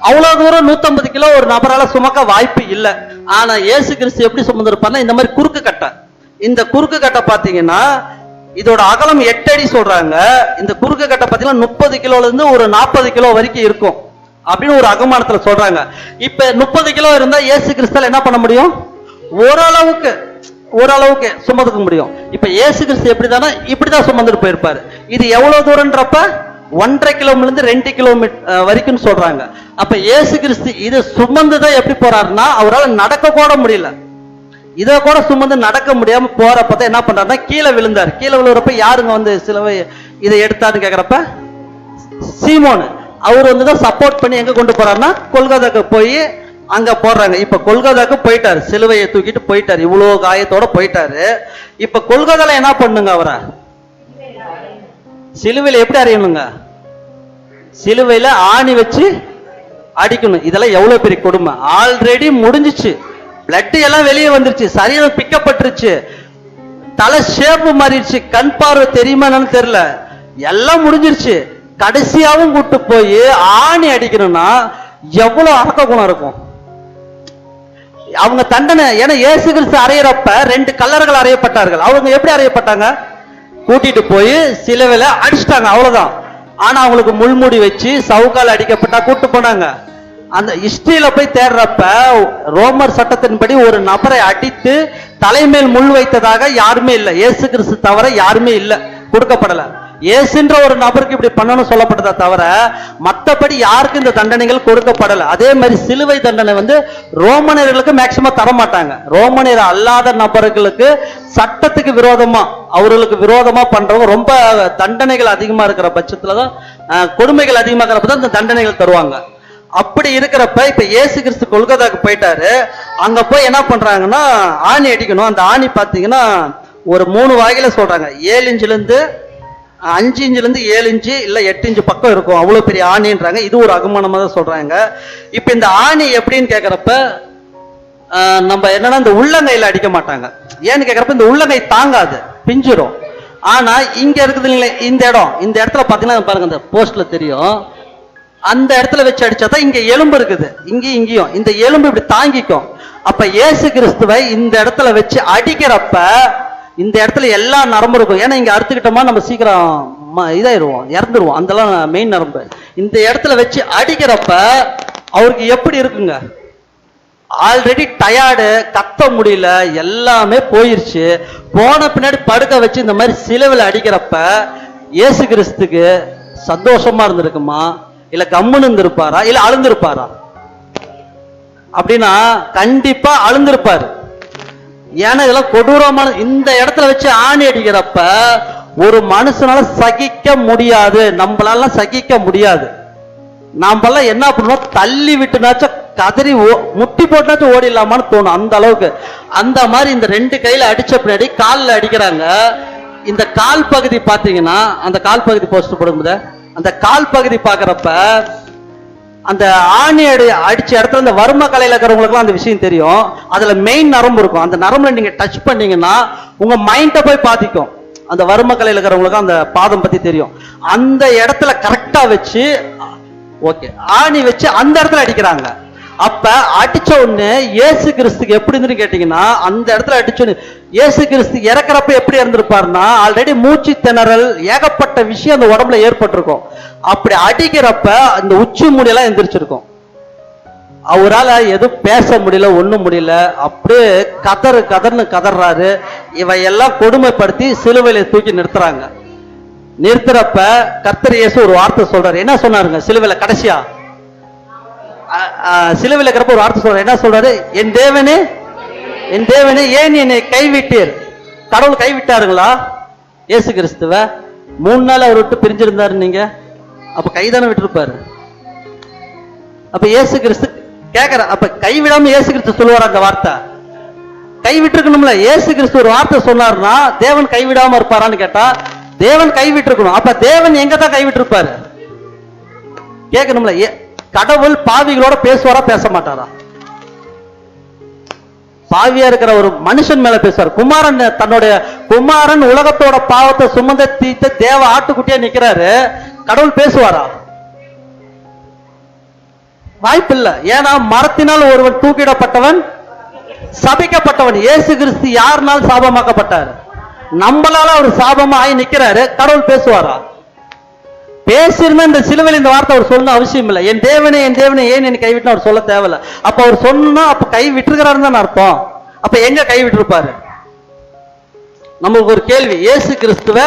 அவ்வளவு தூரம் 150 கிலோ ஒரு நபரால சுமக்க வாய்ப்பு இல்லை. ஆனா இயேசு கிறிஸ்து எப்படி சுமந்திருப்பாருன்னா இந்த மாதிரி குறுக்கு கட்டை. இந்த குறுக்கு கட்டை பாத்தீங்கன்னா இதோட அகலம் 8 அடி சொல்றாங்க. இந்த குறுக்கு கட்டை பாத்தீங்கன்னா 30 கிலோல இருந்து ஒரு 40 கிலோ வரைக்கும் இருக்கும் அப்படின்னு ஒரு அகமானத்துல சொல்றாங்க. இப்ப 30 கிலோ இருந்தா இயேசு கிறிஸ்தால என்ன பண்ண முடியும்? ஓரளவுக்கு சுமந்துக்க முடியும். இப்ப இயேசு கிறிஸ்து எப்படிதானா இப்படிதான் சுமந்துட்டு போயிருப்பாரு. இது எவ்வளவு தூரம்ன்றப்ப 1.5 கிலோமீட்டர் இருந்து 2 கிலோமீட்டர் வரைக்கும் சொல்றாங்க. அப்ப இயேசு கிறிஸ்து இது சுமந்துதான் எப்படி போறாருன்னா அவரால் நடக்க கூட முடியல. இத கூட சுமந்து நடக்க முடியாம போறப்பதான் என்ன பண்றாருன்னா கீழே விழுந்தாரு. கீழே விழுறப்ப யாருங்க வந்து சிலுவை இதை எடுத்தாருன்னு கேக்குறப்ப சீமோனு. அவர் வந்துதான் சப்போர்ட் பண்ணி எங்க கொண்டு போறாருன்னா கொல்கத்தாக்கு போய் அங்க போடுறாங்க. இப்ப கொல்கத்தாக்கு போயிட்டாரு, சிலுவையை தூக்கிட்டு போயிட்டாரு, இவ்வளவு காயத்தோட போயிட்டாரு. இப்ப கொல்கத்தால என்ன பண்ணுங்க? அவரை சிலுவையில எப்படி அறியணுங்க? சிலுவையில ஆணி வச்சு அடிக்கணும். இதெல்லாம் எவ்வளவு பெரிய கொடுமை. ஆல்ரெடி முடிஞ்சிச்சு, பிளட் எல்லாம் வெளியே வந்துருச்சு, சரீரம் பிக்கப்பட்டுருச்சு, தலை ஷேப்பு மாறிடுச்சு, கண் பார்வை தெரியுமா என்னன்னு தெரியல, எல்லாம் முடிஞ்சிருச்சு. கடைசியாவும் கூட்டு போய் ஆணி அடிக்கணும்னா எவ்வளவு அரக்க குணம் இருக்கும் அவங்க தண்டனை. ஏன்னா இயேசு கிறிஸ்து அறையறப்ப 2 கல்லர்கள் அறையப்பட்டார்கள். அவங்க எப்படி அறையப்பட்டாங்க? கூட்டிட்டு போய் சிலுவையில அடிச்சிட்டாங்க, அவ்வளவுதான். ஆனா அவங்களுக்கு முள்முடி வச்சு சவுக்கால் அடிக்கப்பட்டா கூட்டு போனாங்க. அந்த ஹிஸ்டரியில போய் தேடுறப்ப ரோமர் சட்டத்தின்படி ஒரு நபரை அடித்து தலைமேல் முள் வைத்ததாக யாருமே இல்லை. இயேசு கிறிஸ்து தவிர யாருமே இல்லை, கொடுக்கப்படல. இயேசுன்ற ஒரு நபருக்கு இப்படி பண்ணணும் சொல்லப்பட்டதா தவிர மற்றபடி யாருக்கு இந்த தண்டனைகள் கொடுக்கப்படல. அதே மாதிரி சிலுவை தண்டனை வந்து ரோமனியர்களுக்கு மேக்சிமம் தர மாட்டாங்க. ரோமனியர் அல்லாத நபர்களுக்கு சட்டத்துக்கு விரோதமா அவர்களுக்கு விரோதமா பண்றவங்க ரொம்ப தண்டனைகள் அதிகமா இருக்கிற பட்சத்துலதான் கொடுமைகள் அதிகமா இருக்கிறப்பதான் இந்த தண்டனைகள் தருவாங்க. அப்படி இருக்கிறப்ப இப்ப இயேசு கிறிஸ்து கொல்கத்தாக்கு போயிட்டாரு. அங்க போய் என்ன பண்றாங்கன்னா ஆணி அடிக்கணும். அந்த ஆணி பாத்தீங்கன்னா ஒரு 3 வகையில சொல்றாங்க. 7 இன்ச்சுல இருந்து 5 இன்ச்சுல இருந்து 7 இன்ச்சு இல்ல 8 இன்ச்சு பக்கம் இருக்கும், அவ்வளவு பெரிய ஆணின்றாங்க. இது ஒரு அகமானமா தான் சொல்றாங்க. இப்ப இந்த ஆணி எப்படின்னு கேக்குறப்ப நம்ம என்னன்னா இந்த உள்ளங்கையில அடிக்க மாட்டாங்க. ஏன்னு கேக்குறப்ப இந்த உள்ளங்கை தாங்காது, பிஞ்சிரும். ஆனா இங்க இருக்குது இல்லைங்களா இந்த இடத்துல பாத்தீங்கன்னா பாருங்க, இந்த போஸ்ட்ல தெரியும், அந்த இடத்துல வச்சு அடிச்சாதான் இங்க எலும்பு இருக்குது, இங்கேயும் இந்த எலும்பு இப்படி தாங்கிக்கும். அப்ப இயேசு கிறிஸ்துவை இந்த இடத்துல வச்சு அடிக்கிறப்ப இந்த இடத்துல எல்லா நரம்பு இருக்கும். ஏன்னா இங்க அறுத்துக்கிட்டோமா நம்ம சீக்கிரம் இதாயிருவோம், இறந்துருவோம், அதெல்லாம் மெயின் நரம்பு. இந்த இடத்துல வச்சு அடிக்கிறப்ப அவருக்கு எப்படி இருக்குங்க? ஆல்ரெடி டயர்டு, கத்த முடியல, எல்லாமே போயிருச்சு. போன பின்னாடி படுக்க வச்சு இந்த மாதிரி சிலுவையில் அடிக்கிறப்ப இயேசு கிறிஸ்துக்கு சந்தோஷமா இருந்திருக்குமா, இல்ல கம்முன்னு இருந்திருப்பாரா, இல்ல அழுந்திருப்பாரா? அப்படின்னா கண்டிப்பா அழுந்திருப்பாரு. ஏன்னா இதெல்லாம் கொடூரமான இந்த இடத்துல வச்சு ஆணி அடிக்கிறப்ப ஒரு மனுஷனால சகிக்க முடியாது, நம்மளால சகிக்க முடியாது. நாமெல்லாம் என்ன பண்ணுவோம், தள்ளி விட்டுனாச்சும் கதறி முட்டி போட்டுனாச்சும் ஓடிடலாமான்னு தோணும், அந்த அளவுக்கு. அந்த மாதிரி இந்த 2 கையில அடிச்ச பின்னாடி காலில் அடிக்கிறாங்க. இந்த கால் பகுதி பாத்தீங்கன்னா அந்த கால் பகுதி போஸ்ட் போடும்போது அந்த கால் பகுதி பாக்குறப்ப அந்த ஆணி அடிச்ச இடத்துல இந்த வர்ம கலையில இருக்கிறவங்களுக்குலாம் அந்த விஷயம் தெரியும். அதுல மெயின் நரம்பு இருக்கும். அந்த நரம்புல நீங்க டச் பண்ணீங்கன்னா உங்க மைண்ட போய் பாதிக்கும். அந்த வர்ம கலையில இருக்கிறவங்களுக்கு அந்த பாதம் பத்தி தெரியும். அந்த இடத்துல கரெக்டா வச்சு ஓகே ஆணி வச்சு அந்த இடத்துல அடிக்கிறாங்க. அப்ப அடிச்ச உடனே இயேசு கிறிஸ்துக்கு எப்படி இருந்துன்னு கேட்டீங்கன்னா, அந்த இடத்துல அடிச்ச உடனே இயேசு கிறிஸ்து இறக்குறப்ப எப்படி இருந்திருப்பாருன்னா, ஆல்ரெடி மூச்சு திணறல் ஏகப்பட்ட விஷயம் அந்த உடம்புல ஏற்பட்டிருக்கும். அப்படி அடிக்கிறப்ப அந்த உச்சி முடியெல்லாம் எந்திரிச்சிருக்கும். அவரால் எதுவும் பேச முடியல, ஒண்ணும் முடியல. அப்படியே கதர்னு கதறாரு. இவையெல்லாம் கொடுமைப்படுத்தி சிலுவையில தூக்கி நிறுத்துறாங்க. நிறுத்துறப்ப கர்த்தர் இயேசு ஒரு வார்த்தை சொல்றாரு. என்ன சொன்னாருங்க சிலுவையில? கடைசியா சிலுவையில இருக்கிறப்ப ஒரு வார்த்தை சொல்றாரு. என்ன சொல்றாரு? என் தேவனே, என் தேவனே, ஏன் என்னை கைவிட்டீர்? கடவுள் கைவிட்டாருங்களா இயேசு கிறிஸ்துவ? 3 நாள் அவர் விட்டு பிரிஞ்சிருந்தாரு. நீங்க அப்ப கைதானே விட்டுருப்பாரு. அப்ப இயேசு கிறிஸ்து கேட்கிற, அப்ப கைவிடாம இயேசு கிறிஸ்து சொல்லுவார் அந்த வார்த்தை? கைவிட்டுருக்கணும்ல. இயேசு கிறிஸ்து ஒரு வார்த்தை சொன்னார்னா தேவன் கைவிடாம இருப்பாரான்னு கேட்டா தேவன் கைவிட்டு இருக்கணும். அப்ப தேவன் எங்க தான் கைவிட்டு இருப்பாரு கேட்கணும்ல. கடவுள் பாவிகளோட பேசுவாரா, பேச மாட்டாரா? பாவியா இருக்கிற ஒரு மனுஷன் மேல பேசுவார். குமாரன், தன்னுடைய குமாரன் உலகத்தோட பாவத்தை சுமந்த தீர்த்த தேவ ஆட்டுக்குட்டியா நிக்கிறாரு. கடவுள் பேசுவாரா? வாய்ப்பு இல்ல. ஏன்னா மரத்தினால் ஒருவன் தூக்கிடப்பட்டவன், சபிக்கப்பட்டவன். இயேசு கிறிஸ்து யாருனால் சாபமாக்கப்பட்டார்? நம்மளால அவர் சாபமா ஆகி நிக்கிறாரு. கடவுள் பேசுவாரா? பேசிருந்தா இந்த சிலுவையில் இந்த வார்த்தை அவர் சொல்ல அவசியம் இல்லை. என் தேவனே, என் தேவனே, ஏன் என்னை கைவிட்டு அவர் சொல்ல தேவையில்ல. அப்ப அவர் சொன்னா அப்ப கை விட்டுருக்கிறாருன்னு தான் அர்த்தம். அப்ப எங்க கை விட்டுருப்பாரு? நமக்கு ஒரு கேள்வி, இயேசு கிறிஸ்துவ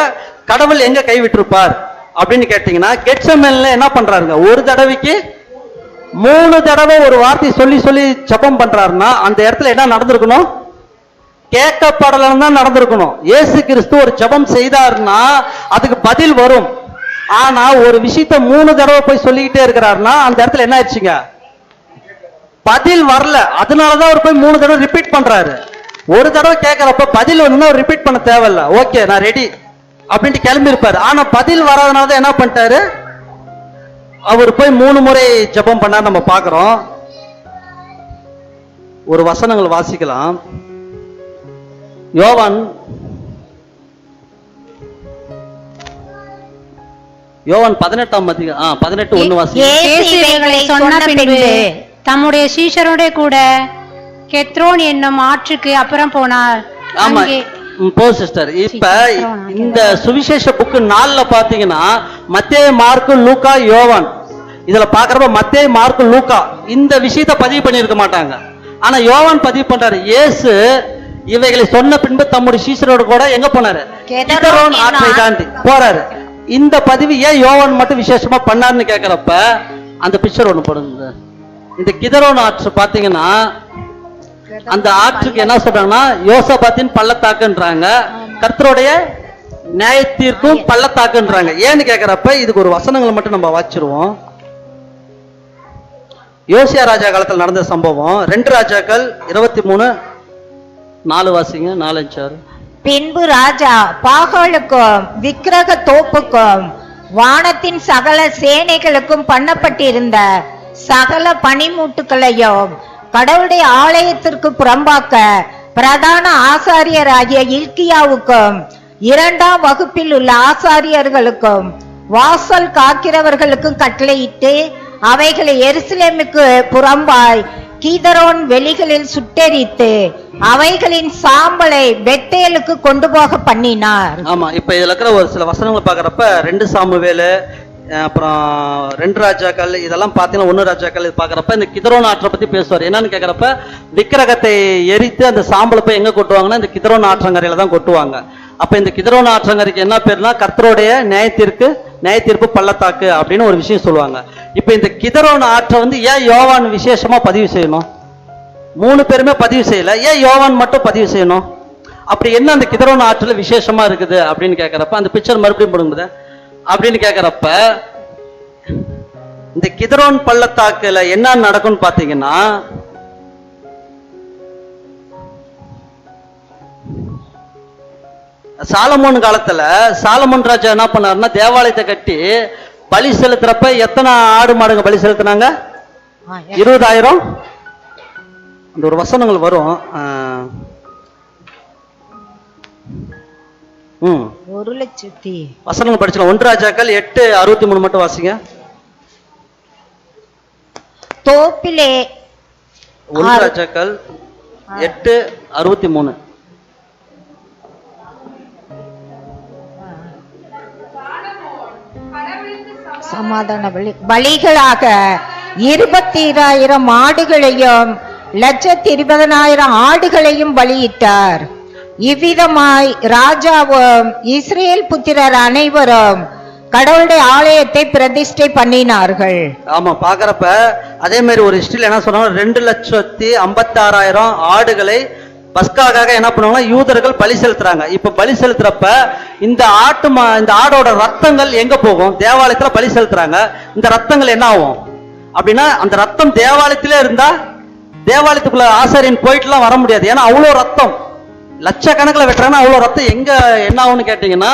கடவுள் எங்க கை விட்டுருப்பார் அப்படின்னு கேட்டீங்கன்னா, கெட்செமனேல என்ன பண்றாருங்க, ஒரு தடவைக்கு 3 தடவை ஒரு வார்த்தை சொல்லி சொல்லி ஜெபம் பண்றாருன்னா அந்த இடத்துல என்ன நடந்திருக்கணும்? கேட்கப்படலன்னு தான் நடந்திருக்கணும். இயேசு கிறிஸ்து ஒரு ஜெபம் செய்தாருன்னா அதுக்கு பதில் வரும். ஆனா ஒரு விஷயத்த 3 தடவை போய் சொல்லிக்கிட்டே இருக்கிறாருன்னா அந்த இடத்துல என்ன ஆயிடுச்சுங்க? பதில் வரல. அதனாலதான் அவர் போய் 3 தடவை ரிப்பீட் பண்றாரு. ஒரு தடவை கேட்கறப்ப பதில் வந்து அவர் ரிப்பீட் பண்ண தேவையில்ல. ஓகே, நான் ரெடி அப்படின்ட்டு கிளம்பி இருப்பாரு. ஆனா பதில் வராதனால என்ன பண்ணிட்டாரு? அவர் போய் 3 முறை ஜெபம் பண்ணா நம்ம பார்க்கிறோம். ஒரு வசனங்கள் வாசிக்கலாம். யோவான் 18ஆம் அதிகாரம் 18:1 வாசி. இயேசு இவைகளை சொன்ன பின்பு தம்முடைய சீஷரோட கூட கெத்ரோன் என்னும் ஆற்றுக்கு அப்புறம் போனார். ஆமா, அங்கே போ சிஸ்டர். இப்ப இந்த சுவிசேஷ புக்கு 4ல பாத்தீங்கன்னா மத்தேயு, மார்க்கு, லூக்கா, யோவான். இதுல பாக்குறப்ப மத்தேயு, மார்க்கு, லூக்கா இந்த விஷயத்த பதிவு பண்ணியிருக்க மாட்டாங்க. ஆனா யோவான் பதிவு பண்றாரு. இயேசு இவைகளை சொன்ன பின்பு தம்முடைய சீஷரோடு கூட எங்க போனாரு? கிதரோன் ஆற்றை தாண்டி போறாரு. இந்த பதிவு ஏன் யோவான் மட்டும் விசேஷமா பண்ணாருன்னு கேட்கிறப்ப அந்த பிக்சர் ஒண்ணு போடுங்க. இந்த கிதரோன் ஆற்று பாத்தீங்கன்னா அந்த ஆற்றுக்கு என்ன சொல்றாங்கன்னா யோசபாத்தின் பள்ளத்தாக்குன்றாங்க, கர்த்தருடைய நியாயத்தீர்க்கும் பள்ளத்தாக்குன்றாங்க. ஏன்னு கேட்கிறப்ப இதுக்கு ஒரு வசனங்களை மட்டும் நம்ம வாச்சிருவோம். யோசியா ராஜா காலத்தில் நடந்த சம்பவம். 2 ராஜாக்கள் 23:4 வாசிங்க. 4-5. பின்பு ராஜா பாகாலுக்கும் விக்கிரக தோப்புக்கும் வானத்தின் சகல சேனைகளுக்கும் பண்ணப்பட்டிருந்த சகல பனிமூட்டுகளையும் கடவுளுடைய ஆலயத்திற்கு புறம்பாக்க பிரதான ஆசாரியராகிய இல்கியாவுக்கும் 2ஆம் வகுப்பில் உள்ள ஆசாரியர்களுக்கும் வாசல் காக்கிறவர்களுக்கும் கட்டளையிட்டு அவைகளை எருசலேமுக்கு புறம்பாய் கீதரோன் வெளிகளில் சுட்டெரித்து அவைகளின் சாம்பலை பெத்தேலுக்கு கொண்டு போக பண்ணினார். ஆமா, இப்ப இதுல இருக்கிற ஒரு சில வசனங்களை பாக்குறப்ப 2 சாமுவேலு, அப்புறம் 2 ராஜாக்கள், இதெல்லாம் பாத்தீங்கன்னா 1 ராஜாக்கள் பாக்குறப்ப இந்த கிதரோன் ஆற்றை பத்தி பேசுவார். என்னன்னு கேக்குறப்ப விக்கிரகத்தை எரித்து அந்த சாம்பலை போய் எங்க கொட்டுவாங்கன்னா இந்த கிதரோன் ஆற்றங்கரையில தான் கொட்டுவாங்க. அப்ப இந்த கிதரோன் ஆற்றங்கரைக்கு என்ன பேருனா கர்த்தருடைய நியாயத்தீர்ப்பு பள்ளத்தாக்கு அப்படின்னு ஒரு விஷயம் சொல்லுவாங்க. இப்ப இந்த கிதரோன் ஆற்றை வந்து ஏன் யோவான் விசேஷமா பதிவு செய்யணும்? 3 பேருமே பதிவு செய்யல, ஏன் யோவான் மட்டும் பதிவு செய்யணும்? அப்படி என்ன அந்த கிதரோன் ஆற்றுல விசேஷமா இருக்குது அப்படின்னு கேட்கிறப்ப அந்த பிக்சர் மறுபடியும் போடுங்க அப்படின்னு கேட்கிறப்ப இந்த கிதரோன் பள்ளத்தாக்குல என்ன நடக்கும்னு பாத்தீங்கன்னா சாலமோன் காலத்துல சாலமோன் ராஜா என்ன பண்ணாருன்னா தேவாலயத்தை கட்டி பலி செலுத்துறப்ப எத்தனை ஆடு மாடுங்க பலி செலுத்தினாங்க? 20,000. அந்த ஒரு வசனங்கள் வரும். 1,00,000 வசனங்கள் படிச்சலாம். 1 ராஜாக்கள் 8:63 மட்டும் வாசிங்க. தோப்பிலே ஒன்று ராஜாக்கள் 8:63. சமாதான பலிகளாக 22,000 ஆடுகளையும் 1,20,000 ஆடுகளையும் பலியிட்டார். இவ்விதமாய் ராஜாவும் இஸ்ரேல் புத்திரர் அனைவரும் கடவுளுடைய ஆலயத்தை பிரதிஷ்டை பண்ணினார்கள். ஆமா, பாக்குறப்ப அதே மாதிரி ஒரு ஹிஸ்டரியில் என்ன சொன்னாங்க, 2,56,000 ஆடுகளை பஸ்காக என்ன பண்ணுவாங்க, யூதர்கள் பலி செலுத்துறாங்க. இப்ப பலி செலுத்துறப்ப இந்த இந்த ஆடோட ரத்தங்கள் எங்க போகும்? தேவாலயத்துல பலி செலுத்துறாங்க. இந்த ரத்தங்கள் என்ன ஆகும் அப்படின்னா, அந்த ரத்தம் தேவாலயத்திலே இருந்தா தேவாலயத்துக்குள்ள ஆசாரியன் போயிட்டுலாம் வர முடியாது. ஏன்னா அவ்வளோ ரத்தம், லட்சக்கணக்கில் வெட்டுறாங்கன்னா அவ்வளோ ரத்தம் எங்க என்ன ஆகும்னு கேட்டீங்கன்னா,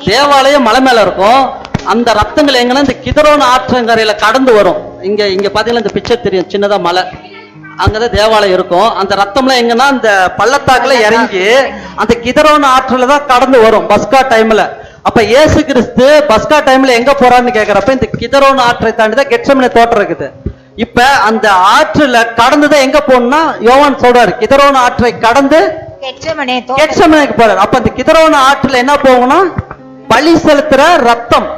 தேவாலயம் மலை மேல இருக்கும். அந்த ரத்தங்கள் எங்கன்னா இந்த கிதரோன் ஆற்றங்கரையில கடந்து வரும். இங்க பாத்தீங்கன்னா இந்த பிக்சர் தெரியும், சின்னதா மலை, அங்கதான் தேவாலயம் இருக்கும். அந்த ரத்தம்லாம் எங்கன்னா அந்த பள்ளத்தாக்குல இறங்கி அந்த கிதரோன் ஆற்றுல தான் கடந்து வரும் பஸ்கா டைம்ல. அப்ப இயேசு கிறிஸ்து பஸ்கா டைம்ல எங்க போறான்னு கேக்குறப்ப இந்த கிதரோன் ஆற்றை தாண்டி தான் கெட்செமனே தோட்டம் இருக்குது. இப்ப அந்த ஆற்றுல கடந்துதான் எங்க போகணும்னா, யோவான் சொல்றாரு கிதரோன் ஆற்றை கடந்து கெட்செமனேக்கு போறாரு. அப்ப அந்த கிதரோன் ஆற்றுல என்ன போகணும்னா பலி செலுத்துற ரத்தம்.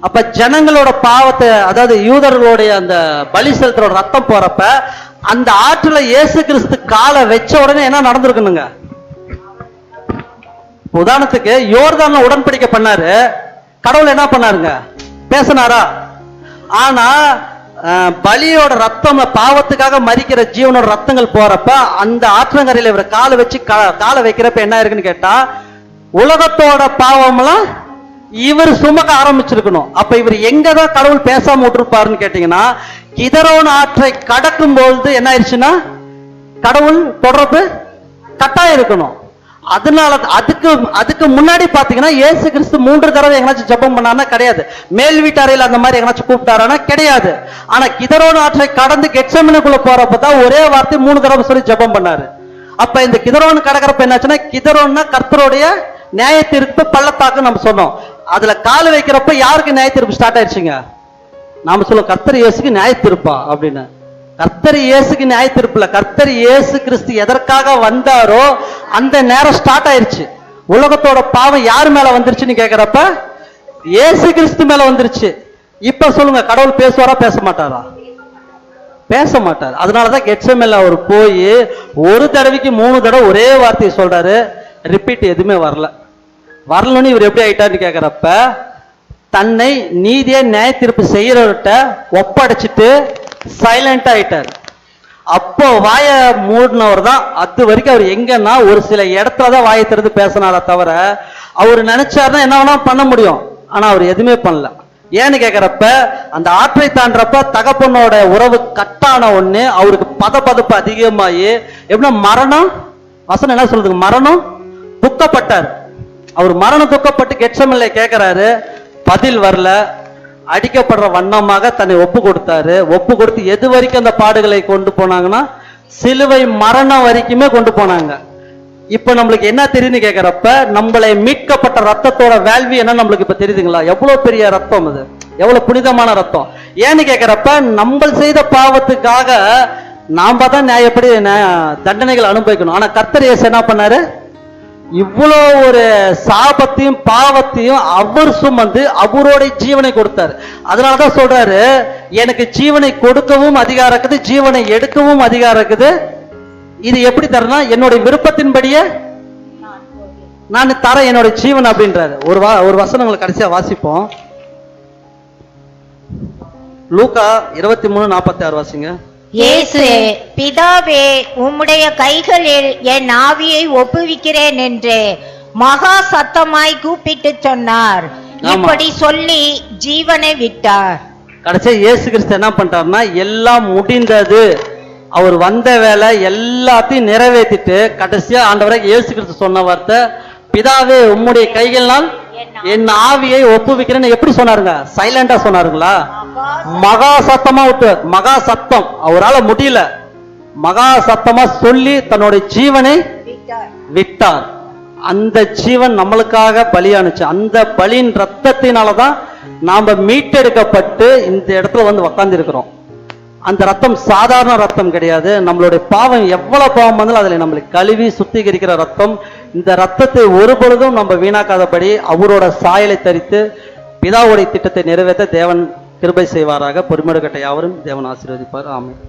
அப்ப ஜனங்களோட பாவத்தை, அதாவது யூதர்களுடைய அந்த பலி செலுத்துற ரத்தம் போறப்ப அந்த ஆற்றுல இயேசு கிறிஸ்து காலை வச்ச உடனே என்ன நடந்திருக்கணுங்க? உதாரணத்துக்கு யோர்தான்ல உடன்படிக்கை பண்ணாரு, கடவுள் என்ன பண்ணாருங்க? பேசினாரா? ஆனா பலியோட ரத்தம், பாவத்துக்காக மரிக்கிற ஜீவனோட ரத்தங்கள் போறப்ப அந்த ஆற்றங்கரையில இவர் காலை வச்சு காலை வைக்கிறப்ப என்ன இருக்குன்னு கேட்டா, உலகத்தோட பாவம்லாம் இவர் சுமக்க ஆரம்பிச்சிருக்கணும். அப்ப இவர் எங்கதான் கடவுள் பேசாம விட்டுருப்பாருன்னு கேட்டீங்கன்னா, கிதரோன் ஆற்றை கடக்கும் பொழுது என்ன ஆயிடுச்சுன்னா கடவுள் தொடர்பு கட்டாயம் இருக்கணும். அதனால அதுக்கு முன்னாடி பாத்தீங்கன்னா இயேசு கிறிஸ்து 3 தடவை எங்கனாச்சும் ஜெபம் பண்ணாருன்னா கிடையாது. மேல் வீட்டாரையில் அந்த மாதிரி எங்கனாச்சும் கூப்பிட்டாரானா கிடையாது. ஆனா கிதரோன் ஆற்றை கடந்து கெட்செமனேக்குள்ள போறப்பதான் ஒரே வார்த்தை 3 தடவை சொல்லி ஜெபம் பண்ணாரு. அப்ப இந்த கிதரோன் கடக்கிறப்ப என்னாச்சுன்னா, கிதரோன்னா கர்த்தருடைய நியாய தீர்ப்பு பள்ளத்தாக்கு நம்ம சொன்னோம். அதுல கால் வைக்கிறப்ப யாருக்கு நியாய தீர்ப்பு ஸ்டார்ட் ஆயிடுச்சுங்க? நாம சொல்லுவோம் கர்த்தர் இயேசுக்கு நியாய தீர்ப்பா அப்படின்னு. கர்த்தர் இயேசுக்கு நியாய தீர்ப்புல, கர்த்தர் இயேசு கிறிஸ்து எதற்காக வந்தாரோ அந்த நேரம் ஸ்டார்ட் ஆயிருச்சு. உலகத்தோட பாவம் யார் மேல வந்துருச்சுன்னு கேக்குறப்ப இயேசு கிறிஸ்து மேல வந்துருச்சு. இப்ப சொல்லுங்க, கடவுள் பேசுவாரா பேச மாட்டாரா? பேச மாட்டார். அதனாலதான் கெட்செமனேல அவர் போய் ஒரு தடவைக்கு 3 தடவை ஒரே வார்த்தையை சொல்றாரு. ரிப்பீட் எதுவுமே வரலன்னு இவர் எப்படி ஆயிட்டாருன்னு கேக்குறப்ப, தன்னை நீதியை நியாய தீர்ப்பு செய்யறவர்கிட்ட ஒப்படைச்சிட்டு சைலண்டா ஆயிட்டார். அப்போ வாய மூடினவர் தான். அது வரைக்கும் அவர் எங்கன்னா ஒரு சில இடத்துலதான் வாயை திறந்து பேசினாரா தவிர, அவர் நினைச்சாருன்னா என்ன வேணா பண்ண முடியும். ஆனா அவர் எதுவுமே பண்ணல. ஏன்னு கேக்குறப்ப, அந்த ஆற்றை தாண்டறப்ப தகப்பனோட உறவு கட்டான ஒண்ணு அவருக்கு பதப்பதப்பு அதிகமாயி எப்படின்னா மரணம், வசனம் என்ன சொல்றதுங்க, மரணம் துக்கப்பட்டார். அவர் மரணம் துக்கப்பட்டு கெட்செமனேல கேட்கிறாரு, பதில் வரல. அடிக்கப்படுற வண்ணமாக தன்னை ஒப்பு கொடுத்தாரு. ஒப்பு கொடுத்து எது வரைக்கும் அந்த பாடுகளை கொண்டு போனாங்கன்னா, சிலுவை மரணம் வரைக்குமே கொண்டு போனாங்க. இப்ப நம்மளுக்கு என்ன தெரியுதுன்னு கேக்குறப்ப, நம்மளை மீட்கப்பட்ட ரத்தத்தோட வேல்வி என்ன நம்மளுக்கு இப்ப தெரியுதுங்களா? எவ்வளவு பெரிய ரத்தம் அது, எவ்வளவு புனிதமான ரத்தம். ஏன்னு கேக்குறப்ப, நம்ம செய்த பாவத்துக்காக நாம தான் நியாயப்படி தண்டனைகள் அனுபவிக்கணும். ஆனா கர்த்தர் இயேசு என்ன பண்ணாரு? இவ்வளோ ஒரு சாபத்தையும் பாவத்தையும் அவர் சுமந்து அவரோட ஜீவனை கொடுத்தாரு. அதனாலதான் சொல்றாரு, எனக்கு ஜீவனை கொடுக்கவும் அதிகாரம் இருக்குது, ஜீவனை எடுக்கவும் அதிகாரம் இருக்குது. இது எப்படி தரனா, என்னுடைய விருப்பத்தின்படியே நான் தரேன் என்னோட ஜீவன் அப்படின்றாரு. ஒரு வசனங்களை கடைசியா வாசிப்போம். லூக்கா 23:46 வாசிங்க. இயேசு, பிதாவே, உம்முடைய கைகளில் என் ஆவியை ஒப்புவிக்கிறேன் என்று மகா சத்தமாய் கூப்பிட்டு சொன்னார். இப்படி சொல்லி ஜீவனை விட்டார். கடைசியா இயேசு கிறிஸ்து என்ன பண்ணிட்டாருன்னா, எல்லாம் முடிந்தது, அவர் வந்த வேலை எல்லாத்தையும் நிறைவேற்றிட்டு கடைசியா ஆண்டவரை இயேசு கிறிஸ்து சொன்ன வார்த்தை, பிதாவே உம்முடைய கைகளால் என் ஆவியை ஒப்புவிக்கிறேன்னு எப்படி சொன்னாருங்க? சைலண்டா சொன்னாருங்களா? மகா சத்தமா விட்டு, மகா சத்தம், அவரால முடியல, மகா சத்தமா சொல்லி தன்னுடைய ஜீவனை விட்டார். அந்த ஜீவன் நம்மளுக்காக பலியானுச்சு. அந்த பலியின் ரத்தத்தினாலதான் நாம மீட்டெடுக்கப்பட்டு இந்த இடத்துல வந்து உக்காந்து இருக்கிறோம். அந்த ரத்தம் சாதாரண ரத்தம் கிடையாது. நம்மளுடைய பாவம் எவ்வளவு பாவம் வந்தாலும் அதில் நம்மளை கழுவி சுத்திகரிக்கிற ரத்தம். இந்த ரத்தத்தை ஒரு பொழுதும் நம்ம வீணாக்காதபடி அவரோட சாயலை தரித்து பிதாவுடைய திட்டத்தை நிறைவேற்ற தேவன் கிருபை செய்வாராக. பொறுமையோடு கட்ட யாவரும் தேவன் ஆசீர்வதிப்பார். ஆமென்.